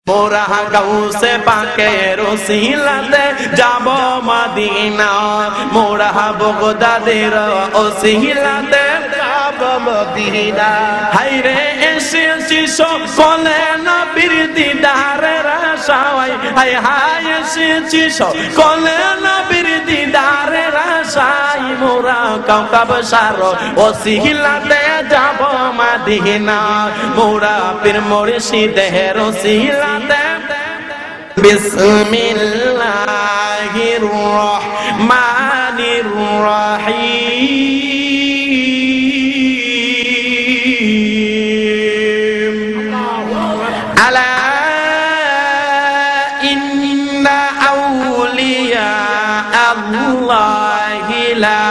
মোরা গাউসে পাকের ওসিলাতে যাব মদিনা, মোরা বগদাদের ওসিলাতে যাব মদিনা। হায়রে এসেছি সকলে নবীর দিদারের আশায়, হায় হায় এসেছি সকলে নবীর দিদারের আশায়, মোরা কাউকাবসার ওসিলাতে যাব মদিনা, মোরা পীর মুর্শিদের ওসিলাতে। বিসমিল্লাহির রহমানির রহিম। আলা ইন্না আউলিয়া আল্লাহি লা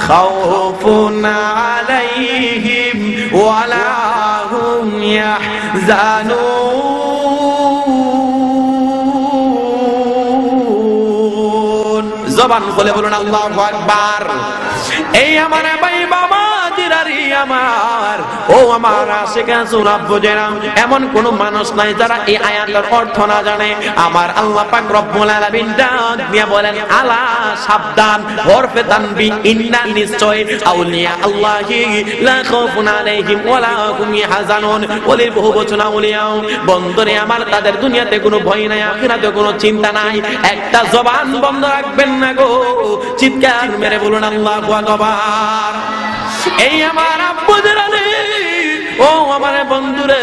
খাউফুন আলাইহিম ওয়া লা হুম ইয়াহজানুন। জবান খুলে বলুন আল্লাহু আকবার। এই আমার ভাই বাবা জিরারি আমার, ও আমার আশিকা সুরাব বুঝেরাম, এমন কোন মানুষ নাই যারা এই আয়াতের অর্থ না জানে। আমার আল্লাহ পাক রব্বুল আলামিন ডাক দিয়ে বলেন, আলা সাবধান, হরফে তানবি, ইন্না নিশ্চয়, আউলিয়া আল্লাহি লা খাউফুন আলাইহিম ওয়া লা হুম ইয়াহজানুন। ওলির বহু বচন আউলিয়া, বন্ধুরে আমার, তাদের দুনিয়াতে কোনো ভয় নাই, আখিরাতে কোনো চিন্তা নাই। একটা জবান বন্ধ রাখবেন না গো, চিৎকার মেরে বলুন আল্লাহু আকবার। এই আমার আব্বুদের, ও আমার বন্ধুরে,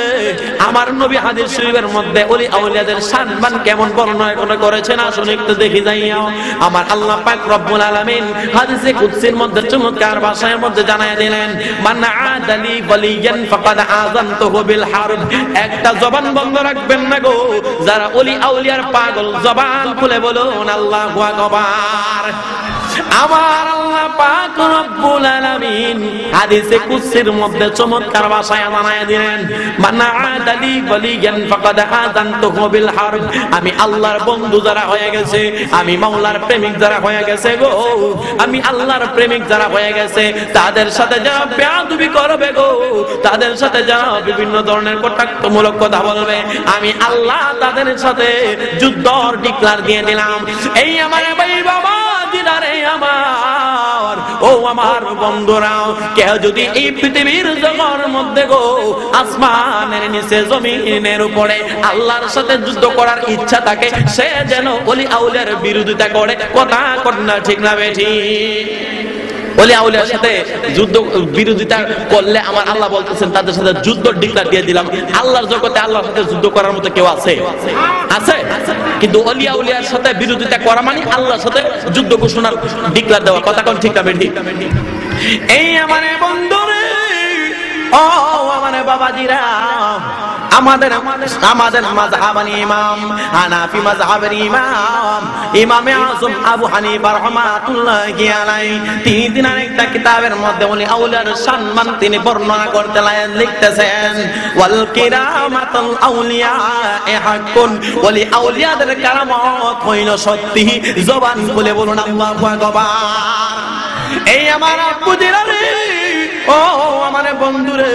আমার নবী হাদিস শরীফের মধ্যে ওলি আউলিয়াদের সম্মান কেমন বর্ণনা করেছেন, আসুন একটু দেখি যাইও। আমার আল্লাহ পাক রব্বুল আলামিন হাদিসে কুদসির মধ্যে চমৎকার ভাষার মধ্যে জানায় দিলেন, মান আদালি ওয়ালিয়ান ফাকাদ আযানতুহু বিল হারব। একটা জবান বন্ধ রাখবেন না গো, যারা ওলি আউলিয়ার পাগল, জবান খুলে বলুন আল্লাহু আকবার। আমার আল্লাহ পাক রব্বুল আলামিন হাদিসে কুদসির মধ্যে চমৎকার ভাষায় জানায় দিলেন, মান আদালি ওয়ালিয়ান ফাকাদ আযানতুহু বিল হারব। আমি আল্লাহর বন্ধু যারা হয়ে গেছে, আমি মাওলার প্রেমিক যারা হয়ে গেছে গো, আমি আল্লাহর প্রেমিক যারা হয়ে গেছে, তাদের সাথে যারা বেয়াদবি করবে গো, তাদের সাথে যারা বিভিন্ন ধরনের কটাক্ষমূলক কথা বলবে, আমি আল্লাহ তাদের সাথে যুদ্ধর ডিক্লার দিয়ে দিলাম। এই আমার ভাই বাবা জিদারে আমার, ও আমার বন্ধুরাও, কেউ যদি এই পৃথিবীর জগতের মধ্যে গো, আসমানের নিচে জমিনের উপরে আল্লাহর সাথে যুদ্ধ করার ইচ্ছা থাকে, সে যেন ওলি আউলিয়ার বিরোধিতা করে। কথা কন্যা ঠিক না বেঠি? ওলি আউলিয়ার সাথে যুদ্ধ বিরোধিতা করলে আমার আল্লাহ বলতেছেন তাদের সাথে যুদ্ধ ডিক্লার দিয়ে দিলাম। আল্লাহর জগতে আল্লাহর সাথে যুদ্ধ করার মতো কেউ আছে? আছে। কিন্তু ওলি আউলিয়ার সাথে বিরোধিতা করা মানে আল্লাহর সাথে যুদ্ধ ঘোষণার ডিক্লার দেওয়া। কথা কোন ঠিক না বেঠি? এই আমার বন্ধুরে, ও আমার বাবাজিরা, আমাদের মাযহাবানি ইমাম, হানাফি মাযহাবের ইমাম, ইমামে আযম আবু হানিফা রাহমাতুল্লাহি আলাইহি, তিনি দিনের একটা কিতাবের মধ্যে ওলি আউলিয়ার সম্মান তিনি বর্ণনা করতে লিখতেছেন, ওয়াল কিরামাতুল আউলিয়া হাক্কুন। ওলি আউলিয়াদের কারামত হইল সত্যি। জবান খুলে বলুন আল্লাহু আকবার। এই আমার আব্বুদের, ও আমার বন্ধুরে,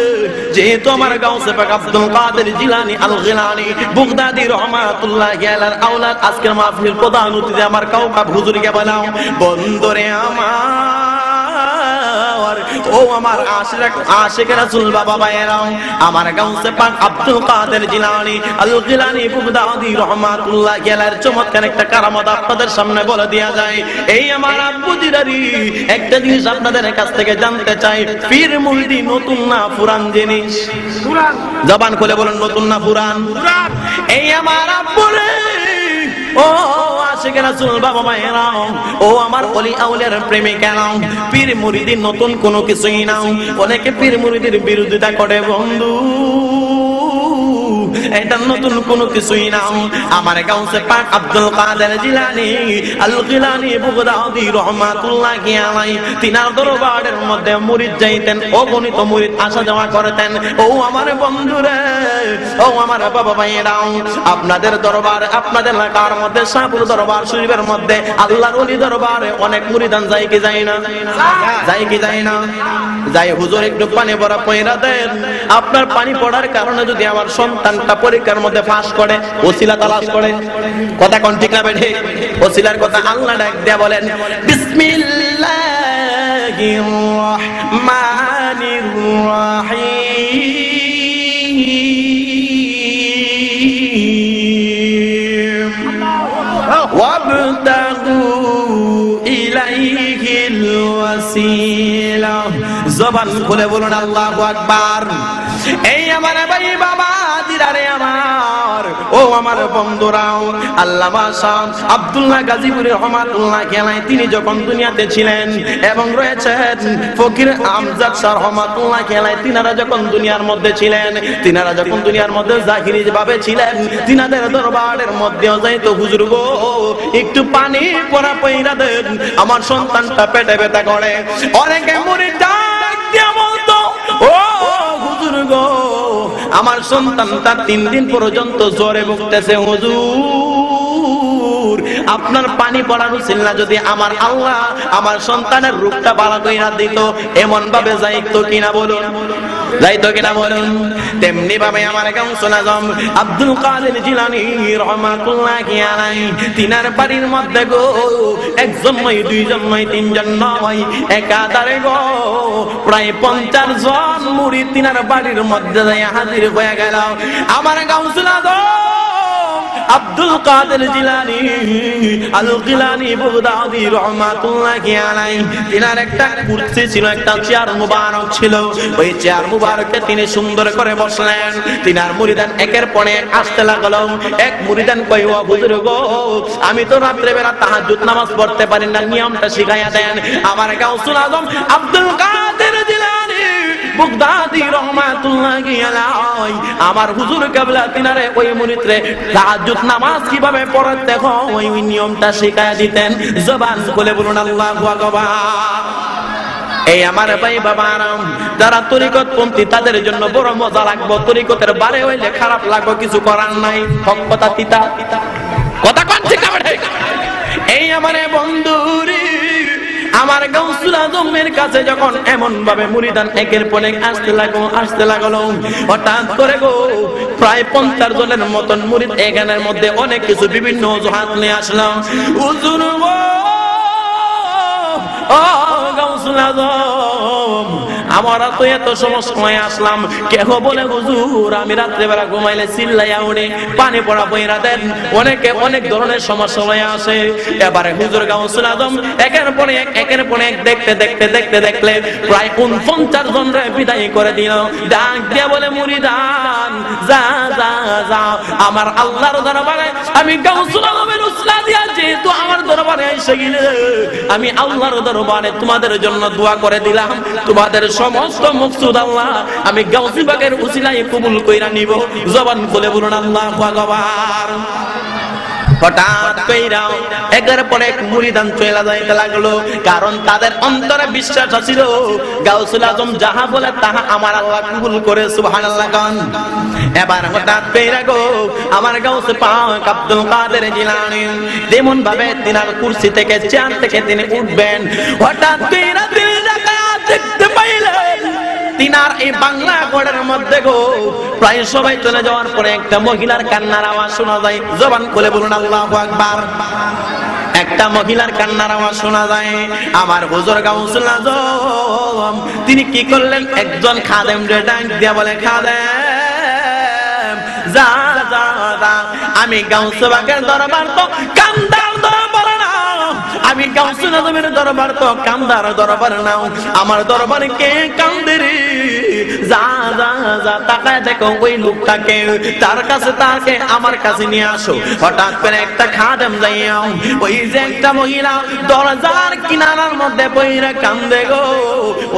যেহেতু আমার গাউসে পাক আব্দুল কাদের জিলানী আল গিলানী বাগদাদী রাহমাতুল্লাহি আলাইহির আওলাদ, আজকের মাহফিলের প্রধান অতিথি আমার কাউকাব হুজুরকে বলাম, বন্ধুরে আমার, ও আমার আশিক রাসূল বাবা ভাইয়েরাও, আমার গাউসে পাক আব্দুল কাদের জিলানী আল গিলানী বাগদাদী রাহমাতুল্লাহি আলাইহির চমৎকার একটা কারামত আপনাদের সামনে বলে দেয়া যায়। এই আমার আব্বু জিরারি, একটা জিনিস আপনাদের কাছ থেকে জানতে চাই, পীর মুরিদি নতুন না পুরান জিনিস? পুরান। জবান খুলে বলুন নতুন না পুরান? পুরান। এই আমার আব্বু রে, ও আশিক রাসূল বাবা ভাইয়েরা, ও আমার ওলি আউলিয়ার প্রেমিকেরা, পীর মুরিদি নতুন কোনো কিছুই না। অনেকে পীর মুরিদির বিরোধিতা করে বন্ধু, এটা নতুন কোনো কিছুই না। আমার গাউসে পাক আব্দুল কাদের জিলানী আল গিলানী বাগদাদী রাহমাতুল্লাহি আলাইহি, তিনার দরবারের মধ্যে মুরিদ যাইতেন, অগণিত মুরিদ আসা যাওয়া করতেন। ও আমার বন্ধুরে, ও আমার বাবা ভাইয়েরা, আপনাদের দরবার, আপনাদের এলাকার মধ্যে শাহপুর দরবার শরীফের মধ্যে আল্লাহর ওলি দরবারে অনেক মুরিদান যায় কি যায় না? যায় কি যায় না? যায়। হুজুর একটু পানি ভরা পয়রা দেন, আপনার পানি পড়ার কারণে যদি আমার সন্তানটা পরীক্ষার মধ্যে ফাঁস করে, ওসিলা তালাশ করে। কথা কোন ঠিক না বেঠে? ওসিলার কথা আল্লাহ ডাক দিয়া বলেন বিসমিল্লাহির রহমানির রহিম ওয়াবতাগু ইলাইহিল ওয়াসিলা। জবান খুলে বলুন আল্লাহু আকবার। এই আমার ভাই বাবা দিদারে আমার, ও আমার বন্ধুরাও, আল্লামা শাহ আব্দুল্লাহ গাজীপুরি রহমাতুল্লাহি আলাইহি তিনি যখন দুনিয়াতে ছিলেন এবং রয়েছেন ফকির আমজাদ শাহ রহমাতুল্লাহি আলাইহি তিনারা যখন দুনিয়ার মধ্যে ছিলেন, তিনারা যখন দুনিয়ার মধ্যে জাহিরি ভাবে ছিলেন, তিনাদের দরবারের মধ্যে যাইতো হুজুর গো একটু পানি পড়া পয়রা দেন, আমার সন্তানটা পেটে ব্যথা করে। অনেকে মুরিদ ডাক দিয়া বলতো ও হুজুর গো আমার সন্তানটা 3 দিন পর্যন্ত জ্বরে ভুগতেছে, হুজুর আপনার পানি পড়ার উসিলা যদি আমার আল্লাহ আমার সন্তানের রোগটা ভালো কইরা দিত, এমন ভাবে যাইতো কিনা বলুন, যাইতো কিনা বলুন। তেমনি ভাবে আমার গাউসুল আজম আব্দুল কাদের জিলানী রহমাতুল্লাহি আলাইহি তিনার বাড়ির মধ্যে গো একজন নয়, দুইজন নয়, তিনজন নয়, একাধারে গো প্রায় 50 জন মুরিদ তিনার বাড়ির মধ্যে যাইয়া হাজির হয়ে গেল। আমার গাউসুল আজম আব্দুল কাদের জিলানী আল গিলানী বাগদাদী রহমাতুল্লাহি আলাইহি তিনার একটা কুরসি ছিল, একটা চেয়ার মুবারক ছিল। ওই চেয়ার মুবারকে তিনি সুন্দর করে বসলেন। তিনার মুরিদান একের পর এক আসতে লাগলো। এক মুরিদান কই ও হুজুর গো আমি তো রাত্রে বেলা তাহাজ্জুদ নামাজ পড়তে পারি না, নিয়মটা শিখাইয়া দেন। আমার গাউসুল আজম আব্দুল কাদের জিলানী বাগদাদী রহমাতুল্লাহি আলাইহি আমার হুজুর কিবলা তিনারে ওই মুরিদরে তাহাজ্জুদ নামাজ কিভাবে পড়তে হয় ওই নিয়মটা শিখায়া দিতেন। জবান খুলে বলুন আল্লাহু আকবার। এই আমার ভাই বাবারাম যারা তরিকতপন্থী তাদের জন্য বড় মজা লাগবে, তরিকতের বারে হইলে খারাপ লাগবে, কিছু করার নাই, হক কথা তিতা কথা কোন ঠিক আছে। এই আমার বন্ধুরে আমার গাউসুল আজমের কাছে যখন এমন ভাবে মুরিদান একের পর এক আসতে লাগলো, হঠাৎ করে গো প্রায় 50 জনের মতন মুরিদ এখানের মধ্যে অনেক কিছু বিভিন্ন অজুহাত নিয়ে আসলাম। হুজুর গো ও গাউসুল আজম আমরা তো এত সময় আসলাম, কেহ বলে হুজুর আমি রাত্রে বেলা ঘুমাইলে চিল্লাইয়া উঠে পানি পড়া বইরা দেন, অনেকে অনেক ধরনের সমস্যা হয়ে আসে। এবারে হুজুর গাউসুল আজম একের পর এক দেখতে প্রায় 49 জনরে বিদায় করে দিল। ডাক দিয়া বলে মুরিদান যা যা যা আমার আল্লাহর দরবারে আমি গাউসুল আজমের উসলা দিয়া যেহেতু আমার দরবারে এসে গেলে আমি আল্লাহর দরবারে তোমাদের জন্য দোয়া করে দিলাম, তোমাদের সমস্ত মকসুদ আল্লাহ আমি গাউসী বাগের উসিলায় কবুল কইরা নিব। জবান খুলে বলুন আল্লাহু আকবার। হঠাৎ কইরা একের পর এক মুরিদান চলে যাইতে লাগলো, কারণ তাদের অন্তরে বিশ্বাস ছিল গাউসুল আজম যাহা বলে তাহা আমার আল্লাহ কবুল করে, সুবহানাল্লাহ গান। এবার হঠাৎ কইরা গো আমার গাউস পাক আব্দুল কাদের জিলানী যেমন ভাবে তিনার কুরসি থেকে চেয়ার থেকে তিনি উঠবেন, হঠাৎ কইরা তিনি দেখতে পাইলেন তিনার এই বাংলা ঘরের মধ্যে গো প্রায় সবাই চলে যাওয়ার পরে একটা মহিলার কান্নার আওয়াজ শোনা যায়। জবান খুলে বলুন আল্লাহু আকবার। একটা মহিলার কান্নার আওয়াজ শোনা যায়। আমার হুজুর গাউসুল আজম তিনি কি করলেন, একজন খাদেম রে ডাক দিয়া বলে খাদেম যা যা যা আমি গাউস বাগের দরবার তো কান্দার দরবার না, আমি গাউসুল আজমের দরবার তো কান্দার দরবার নাও, আমার দরবারে কে কান্দে রে, যা যা যা তাকায় দেখো ওই লোকটাকে, তার কাছে তাকে আমার কাছে নিয়ে আসো। হঠাৎ করে একটা খাদেম যাইয়া ওই যে একটা মহিলা দরজার কিনারার মধ্যে বইরা কান্দে গো,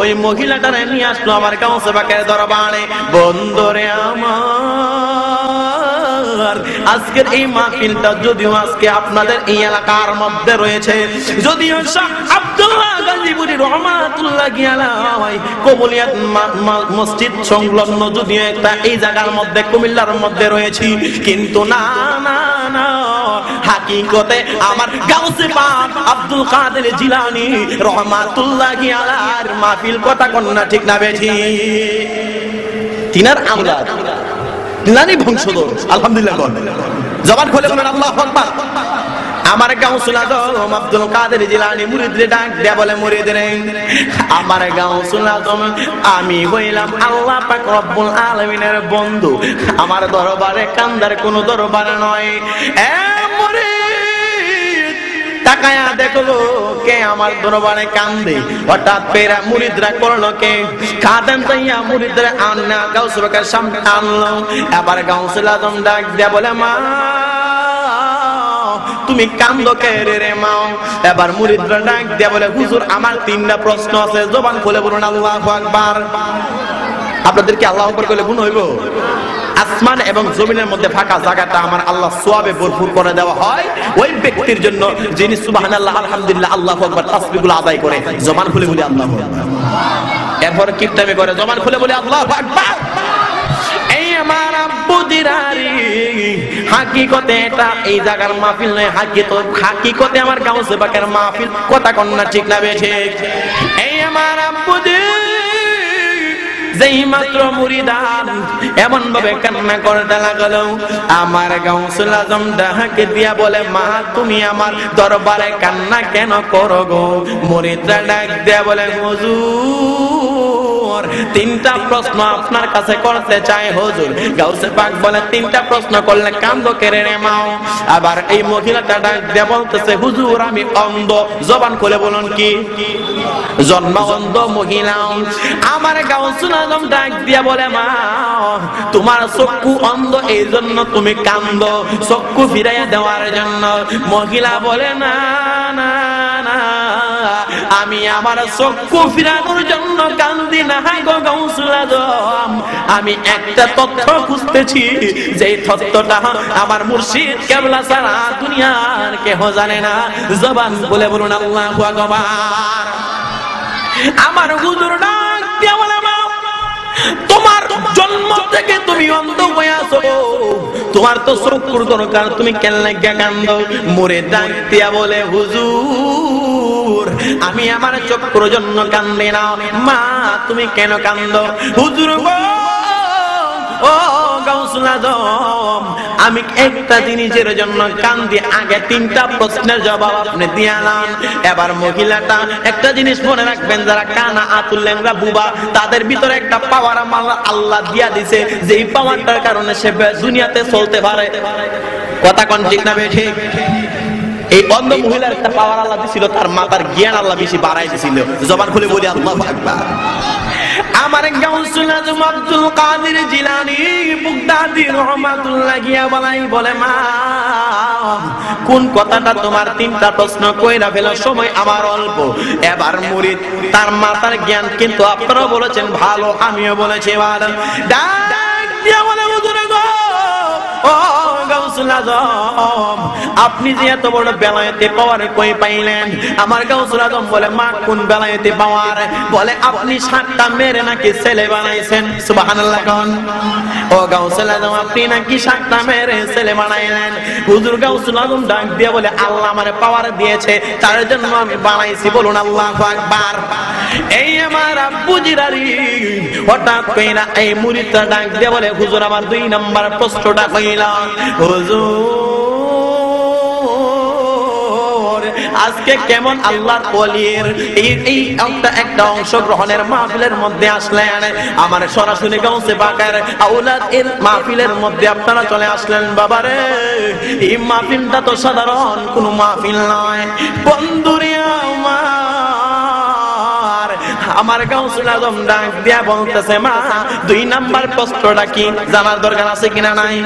ওই মহিলাটারে নিয়ে আসলো আমার গাউস বাগের দরবারে। বন্ধুরে আমার আজকের এই মাহফিলটা যদিও আজকে আপনাদের এই এলাকার মধ্যে রয়েছে, যদিও শাহ আব্দুল্লাহ গাজীপুরি রহমাতুল্লাহি আলাইহি কবুলিয়াত মসজিদ সংলগ্ন যদিও একটা এই জায়গার মধ্যে কুমিল্লার মধ্যে রয়েছে, কিন্তু না না না হাকিকতে আমার গাউসে পাক আব্দুল কাদের জিলানী রহমাতুল্লাহি আলাইহির মাহফিল কথা কোন না ঠিক না বেঠি, তিনার আমলাদ জিলানী বংশধর। আলহামদুলিল্লাহ বলেন, জবান খুলে বলেন আল্লাহু আকবার। আমার গাউসুল আজম আব্দুল কাদের জিলানী মুরিদরে ডাক দেয়া বলে, মুরিদ রে আমার গাউসুল আজম আমি হইলাম আল্লাহ পাক রব্বুল আলামিনের বন্ধু, আমার দরবারে কান্দার কোনো দরবার নয়। এ মুরিদ তাকায়া দেখলো কে আমার দরবারে কান্দে, হঠাৎ পেরা মুরিদরা করলো কে কাঁদেন তাইয়া মুরিদরা আন্না গাউসুল পাকের সামনে আনলো। এবার গাউসুল আজম ডাক দেয়া বলে, মা তুমি কান্দো কে রে মা? এবার মুরিদরা ডাক দিয়া বলে, হুজুর আমার তিনটা প্রশ্ন আছে, জবান খুলে বলুন আল্লাহু আকবার। আপনাদেরকে আল্লাহু আকবার কইলে গুণ হইব? আসমান এবং জমিনের মধ্যে ফাঁকা জায়গাটা আমার আল্লাহ সওয়াবে ভরপুর করে দেওয়া হয় ওই ব্যক্তির জন্য যিনি সুবহানাল্লাহ আলহামদুলিল্লাহ আল্লাহু আকবার তাসবিহগুলো আদায় করে। জবান খুলে বলি আল্লাহু আকবার। এরপর কিপটামি করে, জবান খুলে বলি আল্লাহু আকবার। এই আমার আব্বু দিরারি হাকিকতে এটা এই জায়গার মাহফিল নয়, হাকিকতে আমার গাউসে পাকের মাহফিল। কথা কন্যা ঠিক না বেঠে? এই আমার আব্বু যেই মাত্র মুরিদান এমন ভাবে কান্না করতে লাগলো, আমার গাউসুল আজম ডাকে দিয়া বলে, মা তুমি আমার দরবারে কান্না কেন করো গো? মুরিদরা ডাক দিয়া বলে, হুজুর তিনটা প্রশ্ন আপনার কাছে করতে চাই হুজুর। গাউসে পাক বলে, তিনটা প্রশ্ন করলে কান্দো কেড়ে রে মাও? আবার এই মহিলাটা ডাক দিয়া বলতেছে, হুজুর আমি অন্ধ। জবান খুলে বলুন কি? জন্ম অন্ধ মহিলা। আমার গাউসুল আজম ডাক দিয়া বলে, মা তোমার চক্ষু অন্ধ এই জন্য তুমি কান্দো, চক্ষু ফিরাইয়া দেওয়ার জন্য। মহিলা বলে, না না না, আমি আমার চক্ষু ফিরানোর জন্য কান্দি না গো গাউসুল আজম। আমি একটা তথ্য খুঁজতেছি, যে তথ্যটা আমার মুর্শিদ কেবলা ছাড়া দুনিয়ার কেহ জানে না। জবান বলে বলুন আল্লাহু আকবার। আমার হুজুর ডাক দিয়া বলে, মা তোমার জন্ম থেকে তুমি অন্ধ হয়ে আছো, তোমার তো চক্ষুর দরকার, তুমি কেন লাগা কান্দো? মুরিদ ডাক দিয়া বলে, হুজুর আমি আমার চক্ষুর জন্য কান্দি না। মা তুমি কেন কান্দো? হুজুর গো ও গাউসুল আজম আমি একটা জিনিসের জন্য কান্দি। আগে তিনটা প্রশ্নের জবাব আপনি দিয়ালেন। এবার মহিলাটা একটা জিনিস মনে রাখবেন, যারা কানা আতুল্লেনরা বুবা তাদের ভিতরে একটা পাওয়ার আল্লাহ দিয়া দিছে, যেই পাওয়ারটার কারণে সে দুনিয়াতে চলতে পারে। কথা কোন ঠিক না ঠিক? এই অন্ধ মহিলার একটা পাওয়ার আল্লাহ দিছিল, তার মাতার জ্ঞান আল্লাহ বেশি বাড়াই দিছিল। জবান খুলে বলি আল্লাহু আকবার। আমার গাউসুল আজম আব্দুল কাদের জিলানী বুগদাদি রহমাতুল্লাহি আলাইহি বলে, মা কোন কথাটা তোমার তিনটা প্রশ্ন কইরা ফেলো, সময় আমার অল্প। এবার মুরিদ তার মাতার জ্ঞান কিন্তু আপনারা বলেছেন ভালো, আমিও বলেছি ভালো। ডাক দিয়া বলে, হুজুর গো ও গাউসুল আজম আপনি যে এত বড় বেলায়েতে পাওয়ার কই পাইলেন? আমার গাউসুল আজম বলে, মা কোন বেলায়েতে পাওয়ার? বলে, আপনি 7টা মেরে নাকি ছেলে বানাইছেন। সুবহানাল্লাহ কোন? ও গাউসুল আজম আপনি নাকি 7টা মেরে ছেলে বানাইলেন? হুজুর গাউসুল আজম ডাক দিয়ে বলে, আল্লাহ আমারে পাওয়ার দিয়েছে, তার জন্য আমি বানাইছি। বলুন আল্লাহু আকবার। এই আমার আব্বু জিরারি হঠাৎ কইনা এই মুরিদটা ডাক দিয়ে বলে, হুজুর আমার 2 নাম্বার প্রশ্নটা কইলা। হুজুর আজকে কেমন আল্লাহর ওলির এই একটা অংশগ্রহণের মাহফিলের মধ্যে আসলেন, আমার সরাসরি গাউসে পাকের আওলাদ এর মাহফিলের মধ্যে আপনারা চলে আসলেন। বাবারে এই মাহফিলটা তো সাধারণ কোন মাহফিল নয়। বন্ধুরে আমার গাউসুল আজম ডাক দিয়া বলতেছে, মা 2 নাম্বার প্রশ্নটা কি জানার দরকার আছে কিনা নাই?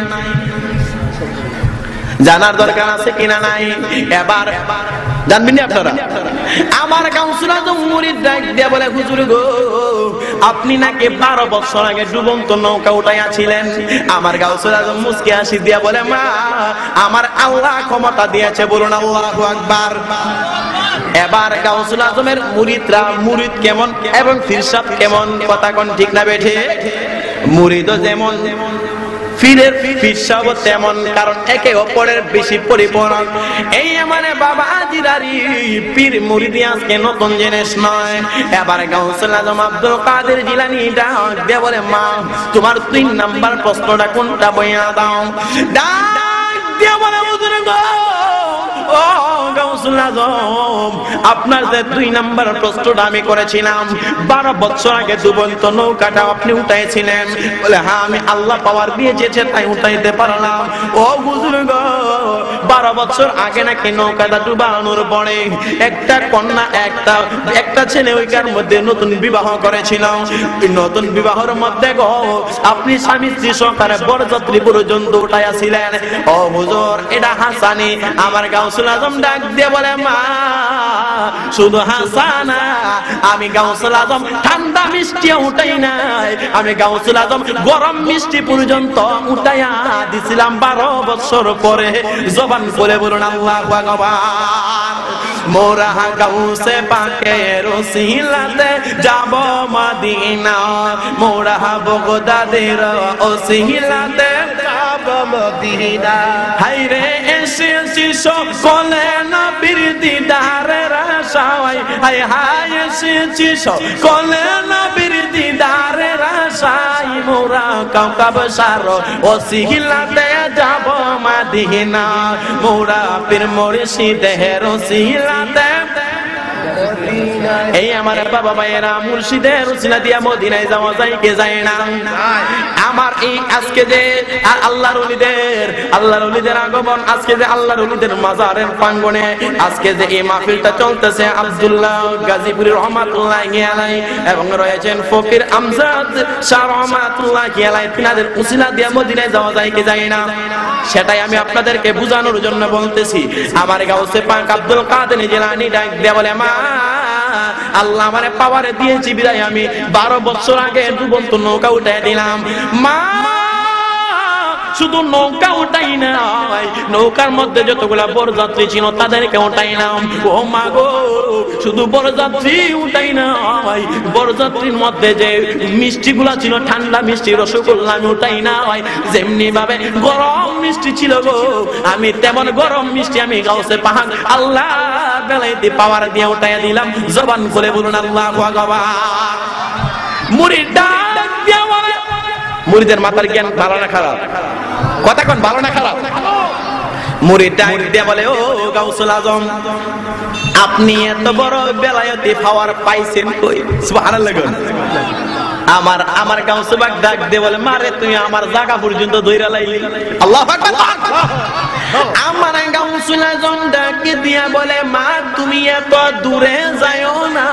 জানার দরকার আছে কিনা নাই? এবার জানবেন আপনারা। আমার গাউসুল আজম মুরিদ ডাক দিয়া বলে, হুজুর গো আপনি নাকি 12 বছর আগে ডুবন্ত নৌকা উঠাইয়াছিলেন। আমার গাউসুল আজম মুস্কি হাসি দিয়া বলে, মা আমার আল্লাহ ক্ষমতা দিয়েছে। বলুন আল্লাহু আকবার। এবার গাউসুল আজমের মুরিদরা মুরিদ কেমন এবং ফিরসাদ কেমন? কথা কোন ঠিক না বেঠে? মুরিদও যেমন পীরের পীর সাহেব তেমন, কারণ একে অপরের বেশি পরিপূরক। এই আমার বাবা জিরারি পীর মুরিদি আজকে নতুন জিনিস নয়। এবার গাউসুল আজম আব্দুল কাদের জিলানী ডাক দিয়ে বলে, মা তোমার 3 নাম্বার প্রশ্নটা কোনটা বইয়া দাও। ডাক দিয়ে বলে, হুজুর গো, ও গাউসুল আজম, আপনার যে 2 নাম্বার প্রশ্নটা আমি করেছিলাম, 12 বছর আগে ডুবন্ত নৌকাটা আপনি উঠাইছিলেন। বলে, হ্যাঁ আমি আল্লাহ পাওয়ার দিয়ে যেছে তাই উঠাইতে পারলাম। ও হুজুর গো, 12 বছর আগে নাকি নৌকাটা ডুবানোর পরে একটা কন্যা একটা ছেলে ওইকার মধ্যে নতুন বিবাহ করেছিল। নতুন বিবাহের মধ্যে গো আপনি স্বামী স্ত্রী সহকারে বরযাত্রী পর্যন্ত উঠাইয়াছিলেন। ও হুজুর, এটা হাসানি। আমার গাউসুল আজম ডাক দিয়ে বলে, মা শুধু হাসানা, আমি গাউসুল আজম ঠান্ডা মিষ্টি উঠাই নাই, আমি গাউসুল আজম গরম মিষ্টি পর্যন্ত উঠাইয়া দিছিলাম 12 বছর পরে। জবান করে বলুন আল্লাহু আকবার। মোরা গাউসে পাকের ওসিলাতে যাব মদিনা, মোরা বগদাদের ওসিলাতে যাব মদিনা। হায়রে এসেছি সকলে নবীর দিদারের আশায়, হায় হায় এসেছি সকলে নবীর দিদারের আশায়, মোরা কাউকাবসার ওসিলাতে যাব মদিনা, মোরা পীর মুর্শিদের ওসিলাতে। এই আমার বাবা মায়েরা মুর্শিদের উসিলা দিয়া মদিনায় যাওয়া যায় কে যায় না? আমার এই আজকে যে আল্লাহর ওলিদের আগমন, আজকে যে আল্লাহর ওলিদের মাজারের প্রাঙ্গণে আজকে যে এই মাহফিলটা চলতেছে, আব্দুল্লাহ গাজীপুরি রহমাতুল্লাহি আলাইহি এবং রয়েছেন ফকির আমজাদ শাহ রহমাতুল্লাহি আলাইহি, তিনাদের উসিলা দিয়া মদিনায় যাওয়া যায় কে যায় না? সেটাই আমি আপনাদেরকে বোঝানোর জন্য বলতেছি। আমার গাউসে পাক আব্দুল কাদের জিলানী ডাক দিয়ে বলে, মা আল্লাহ আমারে পাওয়ারে দিয়েছি বিদায় আমি 12 বছর আগে ডুবন্ত নৌকা উঠাই দিলাম। মা শুধু নৌকা উঠাই নাই, নৌকার মধ্যে যতগুলা বরযাত্রী ছিল তাদেরকে উঠাইলাম। ও মা গো, শুধু বরযাত্রী উঠাই নাই, বরযাত্রীর মধ্যে যে মিষ্টিগুলা ছিল ঠান্ডা মিষ্টি রসগোল্লা আমি উঠাই নাই। যেমনি ভাবে গরম মিষ্টি ছিল গো, আমি তেমন গরম মিষ্টি আমি গাউসে পাহাড় আল্লাহ বেলাইতে পাওয়ার দিয়ে উঠাইয়া দিলাম। জবান খুলে বলুন আল্লাহু আকবার। মুরিদ ডাক দিয়া বলে, মুরিদের মাথার জ্ঞান ভালো না খারাপ? কথা কোন ভালো না খারাপ? মুরিদ ডাক দিয়া বলে, ও গাউসুল আজম, আপনি এত বড় বেলায়েতি পাওয়ার পাইছেন কই? সুবহানাল্লাহ। আমার গাউসে পাক ডাক দিয়ে বলে, মারে তুই আমার জায়গা পর্যন্ত ধইরা লাইলি। আল্লাহু আকবার। আমার গাউসুল আজম ডাক দিয়া বলে, মা তুমি এত দূরে যাও না,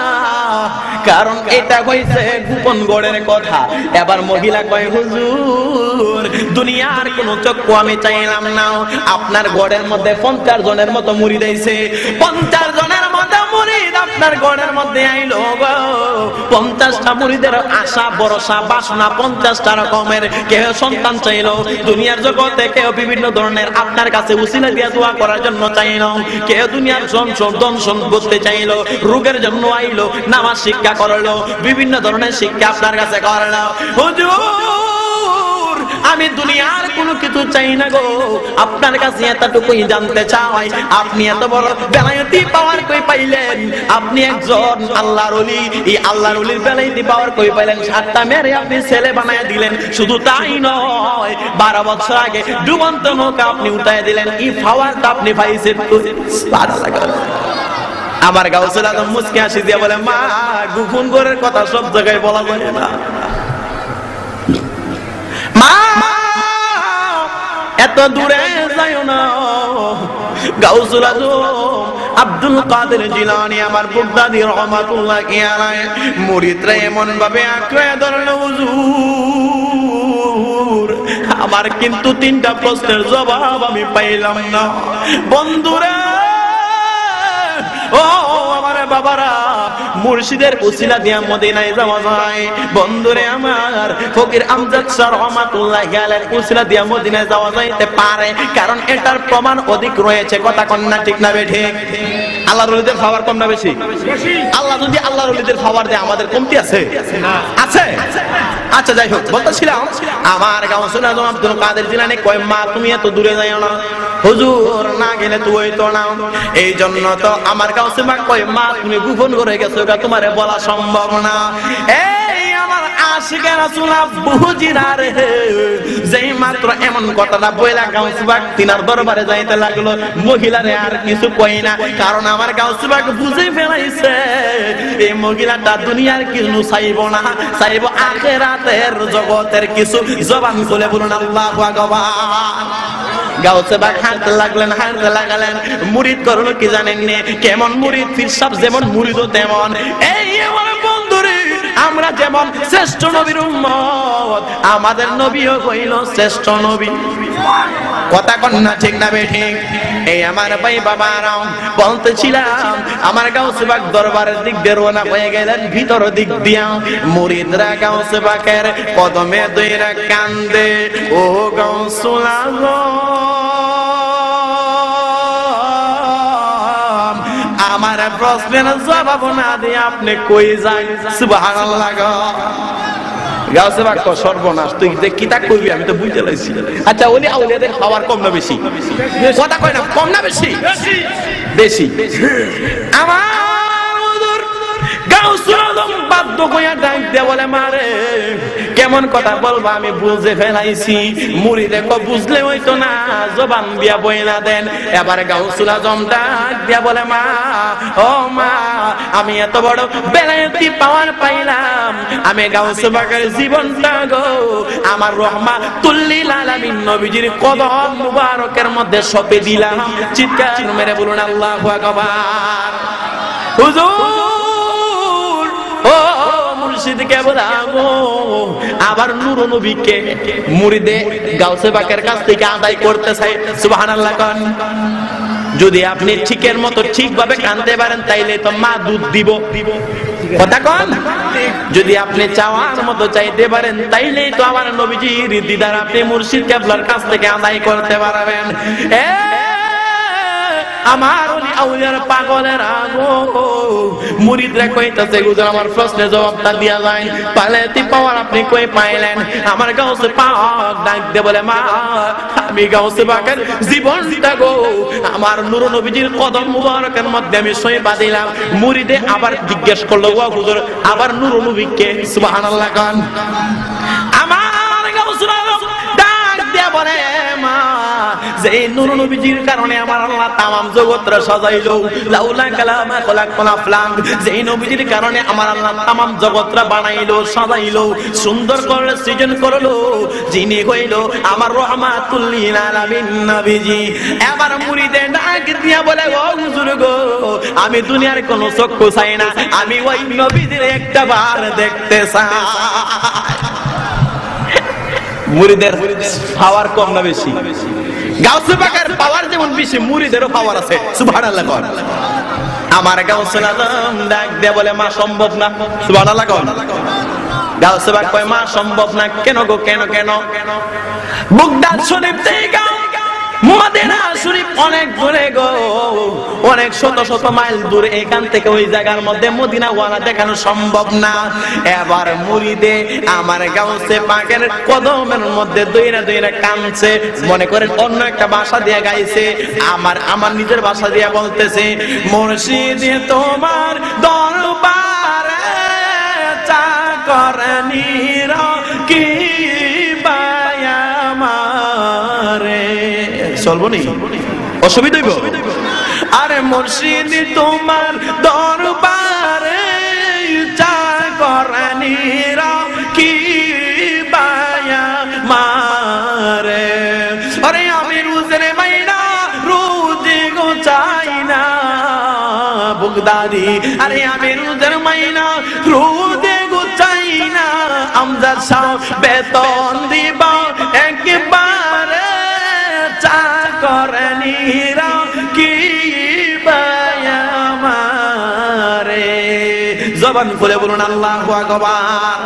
কারণ এটা হইছে গোপন গড়ের কথা। এবার মহিলা কয়, হুজুর দুনিয়ার কোন চক্ষু আমি চাইলাম না, আপনার গড়ের মধ্যে 50 জনের মতো মুরিদ আইছে, 50 জনের মতো মুরিদ আপনার গড়ের মধ্যে আইলো গো। 50টা মুরিদের আশা ভরসা বাসনা 50টা রকমের। কেউ সন্তান চাইলো, দুনিয়ার জগতে কেউ বিভিন্ন ধরনের আপনার কাছে উসিলা দিয়া দোয়া করার জন্য চাইলো, কেউ দুনিয়ার ধন সম্পত্তি চাইলো, রোগের জন্য আইলো, নামাজ শিক্ষা করলো, বিভিন্ন ধরনের শিক্ষা আপনার কাছে করলো। হুজুর আমি দুনিয়ার কোনো কিছু চাই না গো, আপনার কাছে এতটুকুই জানতে চাই, আপনি এত বড় বেলায়েতি পাওয়ার কই পাইলেন? আপনি একজন আল্লাহর ওলি, এই আল্লাহর ওলির বেলায়েতি পাওয়ার কই পাইলেন? 7টা মেরে আপনি ছেলে বানায় দিলেন। শুধু তাই নয়, 12 বছর আগে ডুবন্ত নৌকা আপনি উঠায় দিলেন, এই পাওয়ারটা আপনি পাইছেন কই? সুবহানাল্লাহ। আমার গাউসুল আজম মুস্কি হাসি দিয়ে বলে, মা গোপন গড়ের কথা সব জায়গায় বলা যায় না, মা এত দূরে যাও না। গাউসুল আজম আব্দুল কাদের জিলানী আমার বাগদাদী রহমাতুল্লাহি আলাইহি মুরিদরা এমন ভাবে আঁকড়ে ধরলো, হুজুর আমার কিন্তু 3টা প্রশ্নের জবাব আমি পাইলাম না। বন্ধুরা, ও আমার বাবারা, মুর্শিদের উসিলা দিয়া মদিনায় যাওয়া যায়। বন্ধুরে আমার, ফকির আমজাদ শাহ রহমাতুল্লাহি আলাইহির উসিলা দিয়া মদিনায় যাওয়া যাইতে পারে, কারণ এটার প্রমাণ অধিক রয়েছে। কথা কন না ঠিক না ঠিক? আল্লাহর ওলিদের পাওয়ার কম না বেশি? আল্লাহ যদি আল্লাহর ওলিদের পাওয়ার দেয়, আমাদের কমতি আছে? আছে। আচ্ছা যাই হোক, বলতেছিলাম আমার গাউসুল আজম আব্দুল কাদের জিলানী কয়, মা তুমি এত দূরে যাইও না, হুজুর না গেলে তো হইতো না। এই জন্য তো আমার গাউসে মা কয়, মা তুমি গোপন করে গেছো, এটা তোমারে বলা সম্ভব না। এই আমার আশিকে রাসূল আব্বু জিনার যেই মাত্র এমন কথাটা বইলা গাউসে বাগ তিনার দরবারে যাইতে লাগলো, মহিলারে আর কিছু কই না, কারণ আমার গাউসে বাগ বুঝে ফেলাইছে এই মহিলাটা দুনিয়ার কিছু চাইবো না, চাইবো আখিরাতের জগতের কিছু। জবান খুলে বলুন আল্লাহু আকবার। গাউসে বাগ হাঁটতে লাগলেন, হাঁটতে লাগালেন। মুরিদ করলো কি জানেন নে? কেমন মুরিদ? পীর সাহেব যেমন মুরিদও তেমন। এই আমার বন্ধুরে, আমরা যেমন শ্রেষ্ঠ নবীর উম্মত, আমাদের নবীও হইল শ্রেষ্ঠ নবী। কথা কন না ঠিক না বেঠিক? এই আমার ভাই বাবারাও বলতেছিলাম, আমার গাউসে বাগ দরবারের দিক দিয়ে রওনা হয়ে গেলেন, ভিতর দিক দিয়া মুরিদরা গাউসে বাগের কদমে দইরা কান্দে, ও গাউসুল আজম আমার প্রশ্নের জবাব না দিয়ে আপনি কই যান? সুবহানাল্লাহ। গাউসে বাগ তো সর্বনাশ, তুই যে কিতা কইবি আমি তো বুঝতে লাইছি। আচ্ছা, ওলি আউলিয়াদের পাওয়ার কম না বেশি? কথা কয় না, কম না বেশি? বেশি। আমার হুজুর গাউসুল আজম বাধ্য কইয়া ডাক দে বলে, মারে কেমন কথা বলবা আমি বুঝে ফেলাইছি। মুরিদে কো বুঝলে হইতো না, জবান দিয়া বইলা দেন। এবারে গাউসুল আজম ডাক দিয়া বলে, মা ও মা, আমি এত বড় বেলায়েতি পাওয়ার পাইলাম, আমি গাউসে বাগের জীবনটা গো আমার রহমাতুল লিল আলামিন নবীজির কদম মুবারকের মধ্যে সঁপে দিলাম। চিৎকার মেরে বলুন আল্লাহু আকবার। হুজুর ও মুর্শিদকে বলাগো, আবার নূর নবীকে মুরিদে গাউসে বাগের কাছ থেকে আদায় করতে চাই। সুবহানাল্লাহ কোন। যদি আপনি ঠিকের মতো ঠিকভাবে কানতে পারেন, তাইলে তো মা দুধ দিব। কথা কোন। যদি আপনি চাওয়ার মতো চাইতে পারেন, তাইলে তো আমার নবীজির দিদার আপনি মুর্শিদ কেবলার কাছ থেকে আদায় করতে পারবেন। আমার ওলি আউলিয়ার পাগলের আগো মুরিদরা কইতাছে, হুজুর আমার প্রশ্নের জবাবটা দিয়া যায়, পালেতি পাওয়ার আপনি কই পাইলেন? আমার গাউসে পাক ডাক দে বলে, মা আমি গাউসে পাকের জীবনটা গো আমার নূর নবীজির কদম মুবারকের মধ্যে আমি সইবা দিলাম। মুরিদে আবার জিজ্ঞেস করলো, ও হুজুর আবার নূর নবীকে? সুবহানাল্লাহ কোন। আমার গাউসে ডাক দিয়া বলে, মা যে নূর নবীজির কারণে আমার আল্লাহ তামাম জগৎরা সাজাইলো, লাউলা কালামা খলাকাল আফলাক, যে নবীজির কারণে আমার আল্লাহ তামাম জগৎরা বানাইলো, সাজাইলো, সুন্দর করে সৃজন করলো, যিনি হইলো আমার রহমাতুল লিল আলামিন নবীজি। এবার মুরিদে ডাক দিয়া বলে, ও হুজুর গো, আমি দুনিয়ার কোনো চক্ষু চাই না, আমি ওই নবীজির একটা বার দেখতে চাই। মুরিদের পাওয়ার কম না বেশি? গাউসে পাকের পাওয়ার যেমন বেশি, মুরিদেরও পাওয়ার আছে। সুবহানাল্লাহ কোন। আমার গাউসুল আজম ডাক দিয়ে বলে, মা সম্ভব না। সুবহানাল্লাহ কোন। গাউসে পাক কয়, মা সম্ভব না। কেন গো? কেন কেন? বাগদাদ শরীফ থেকে মদিনা শরীফ অনেক দূরে গো, অনেক শত শত মাইল দূরে। এখান থেকে ওই জায়গার মধ্যে মদিনা ওয়ালা দেখানো সম্ভব না। এবার মুরিদে আমার গাউসে পাকের কদমের মধ্যে দইরা দইরা কাঁদছে। মনে করেন অন্য একটা ভাষা দিয়ে গাইছে, আমার নিজের ভাষা দিয়ে বলতেছে, মুর্শিদে তোমার দরবারে চাকরানীরা কি পায়া মারে। চলবো নি? অসুবিধা হইব? আরে মুর্শিদ তোমার দরবারে চাকরানীরা কি পায়া মারে। আরে আমি রুজরে মাইনা রুজি গো চাই না বুগদাদি, আরে আমি রুজের মাইনা রুজি গো চাই না। আমজাদ শাহ বেতন দিবা একবারে চাকরানীরা কি পায়া মারে। জবান খুলে বলুন আল্লাহু আকবার।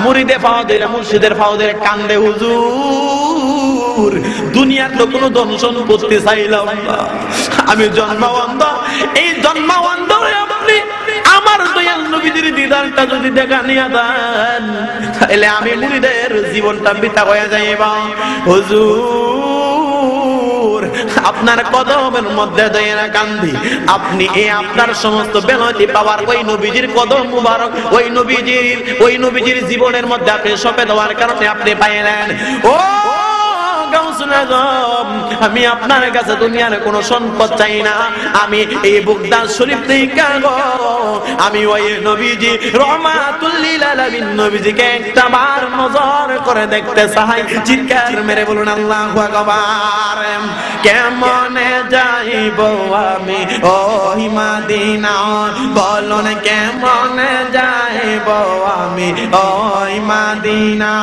মুরিদে ফাওদের মুর্শিদের ফাওদের কান্দে হুজুর দুনিয়ার তো কোনো ধন সম্পত্তি চাইলাম না, আমি জন্মাবন্ধ, এই জন্মাবন্ধ আপনি আমার দয়াল নবীদের দিদারটা যদি দেখা নিয়ে দেন তাহলে আমি মুরিদের জীবনটা বৃথা হয়ে যাইবা। হুজুর আপনার কদমের মধ্যে দয়া কান্দি, আপনি এই আপনার সমস্ত বেলাতি পাওয়ার ওই নবীজির কদম মুবারক, ওই নবীজির জীবনের মধ্যে আপনি সপে দেওয়ার কারণে আপনি পাইলেন। ও গাউসুল আজম, আমি আপনার কাছে দুনিয়ার কোনো সম্পদ চাই না, আমি এই বুগদাদ শরীফ থেকে আমি ওই নবীজি রহমাতুল লিল আলামিন নবীজিকে একটা বার নজর করে দেখতে চাই। চিৎকার মেরে বলুন আল্লাহু আকবার। কেমনে যাইব আমি ওই মদিনা, বলুন কেমনে যাইব আমি ওই মদিনা,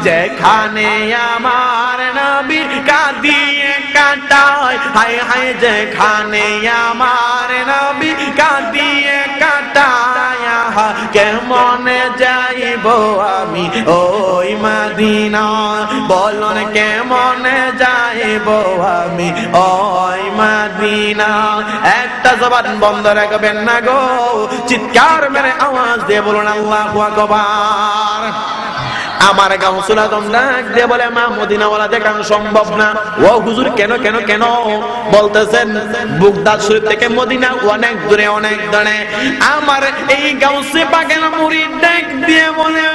যেখানে আমার নবী কাঁদিয়ে কাটায়, হায় হায় যেখানে আমার নবী কাঁদিয়ে কাটায়, কেমনে যাইব আমি ওই মদিনা, বলুন কেমনে যাইব আমি ওই মদিনা। একটা জবান বন্ধ রাখবেন না গো, চিৎকার মেরে আওয়াজ দিয়ে বলুন আল্লাহু আকবার। আমার গাউসুল আজম ডাক দিয়ে বলে মা মদিনাওয়ালা দেখানো সম্ভব না। ও হুজুর কেন কেন কেন বলতেছেন? বুগদাদ শরীফ থেকে মদিনা অনেক দূরে, অনেক দূরে। আমার এই গাউসে পাকের মুরিদ ডাক দিয়ে বলে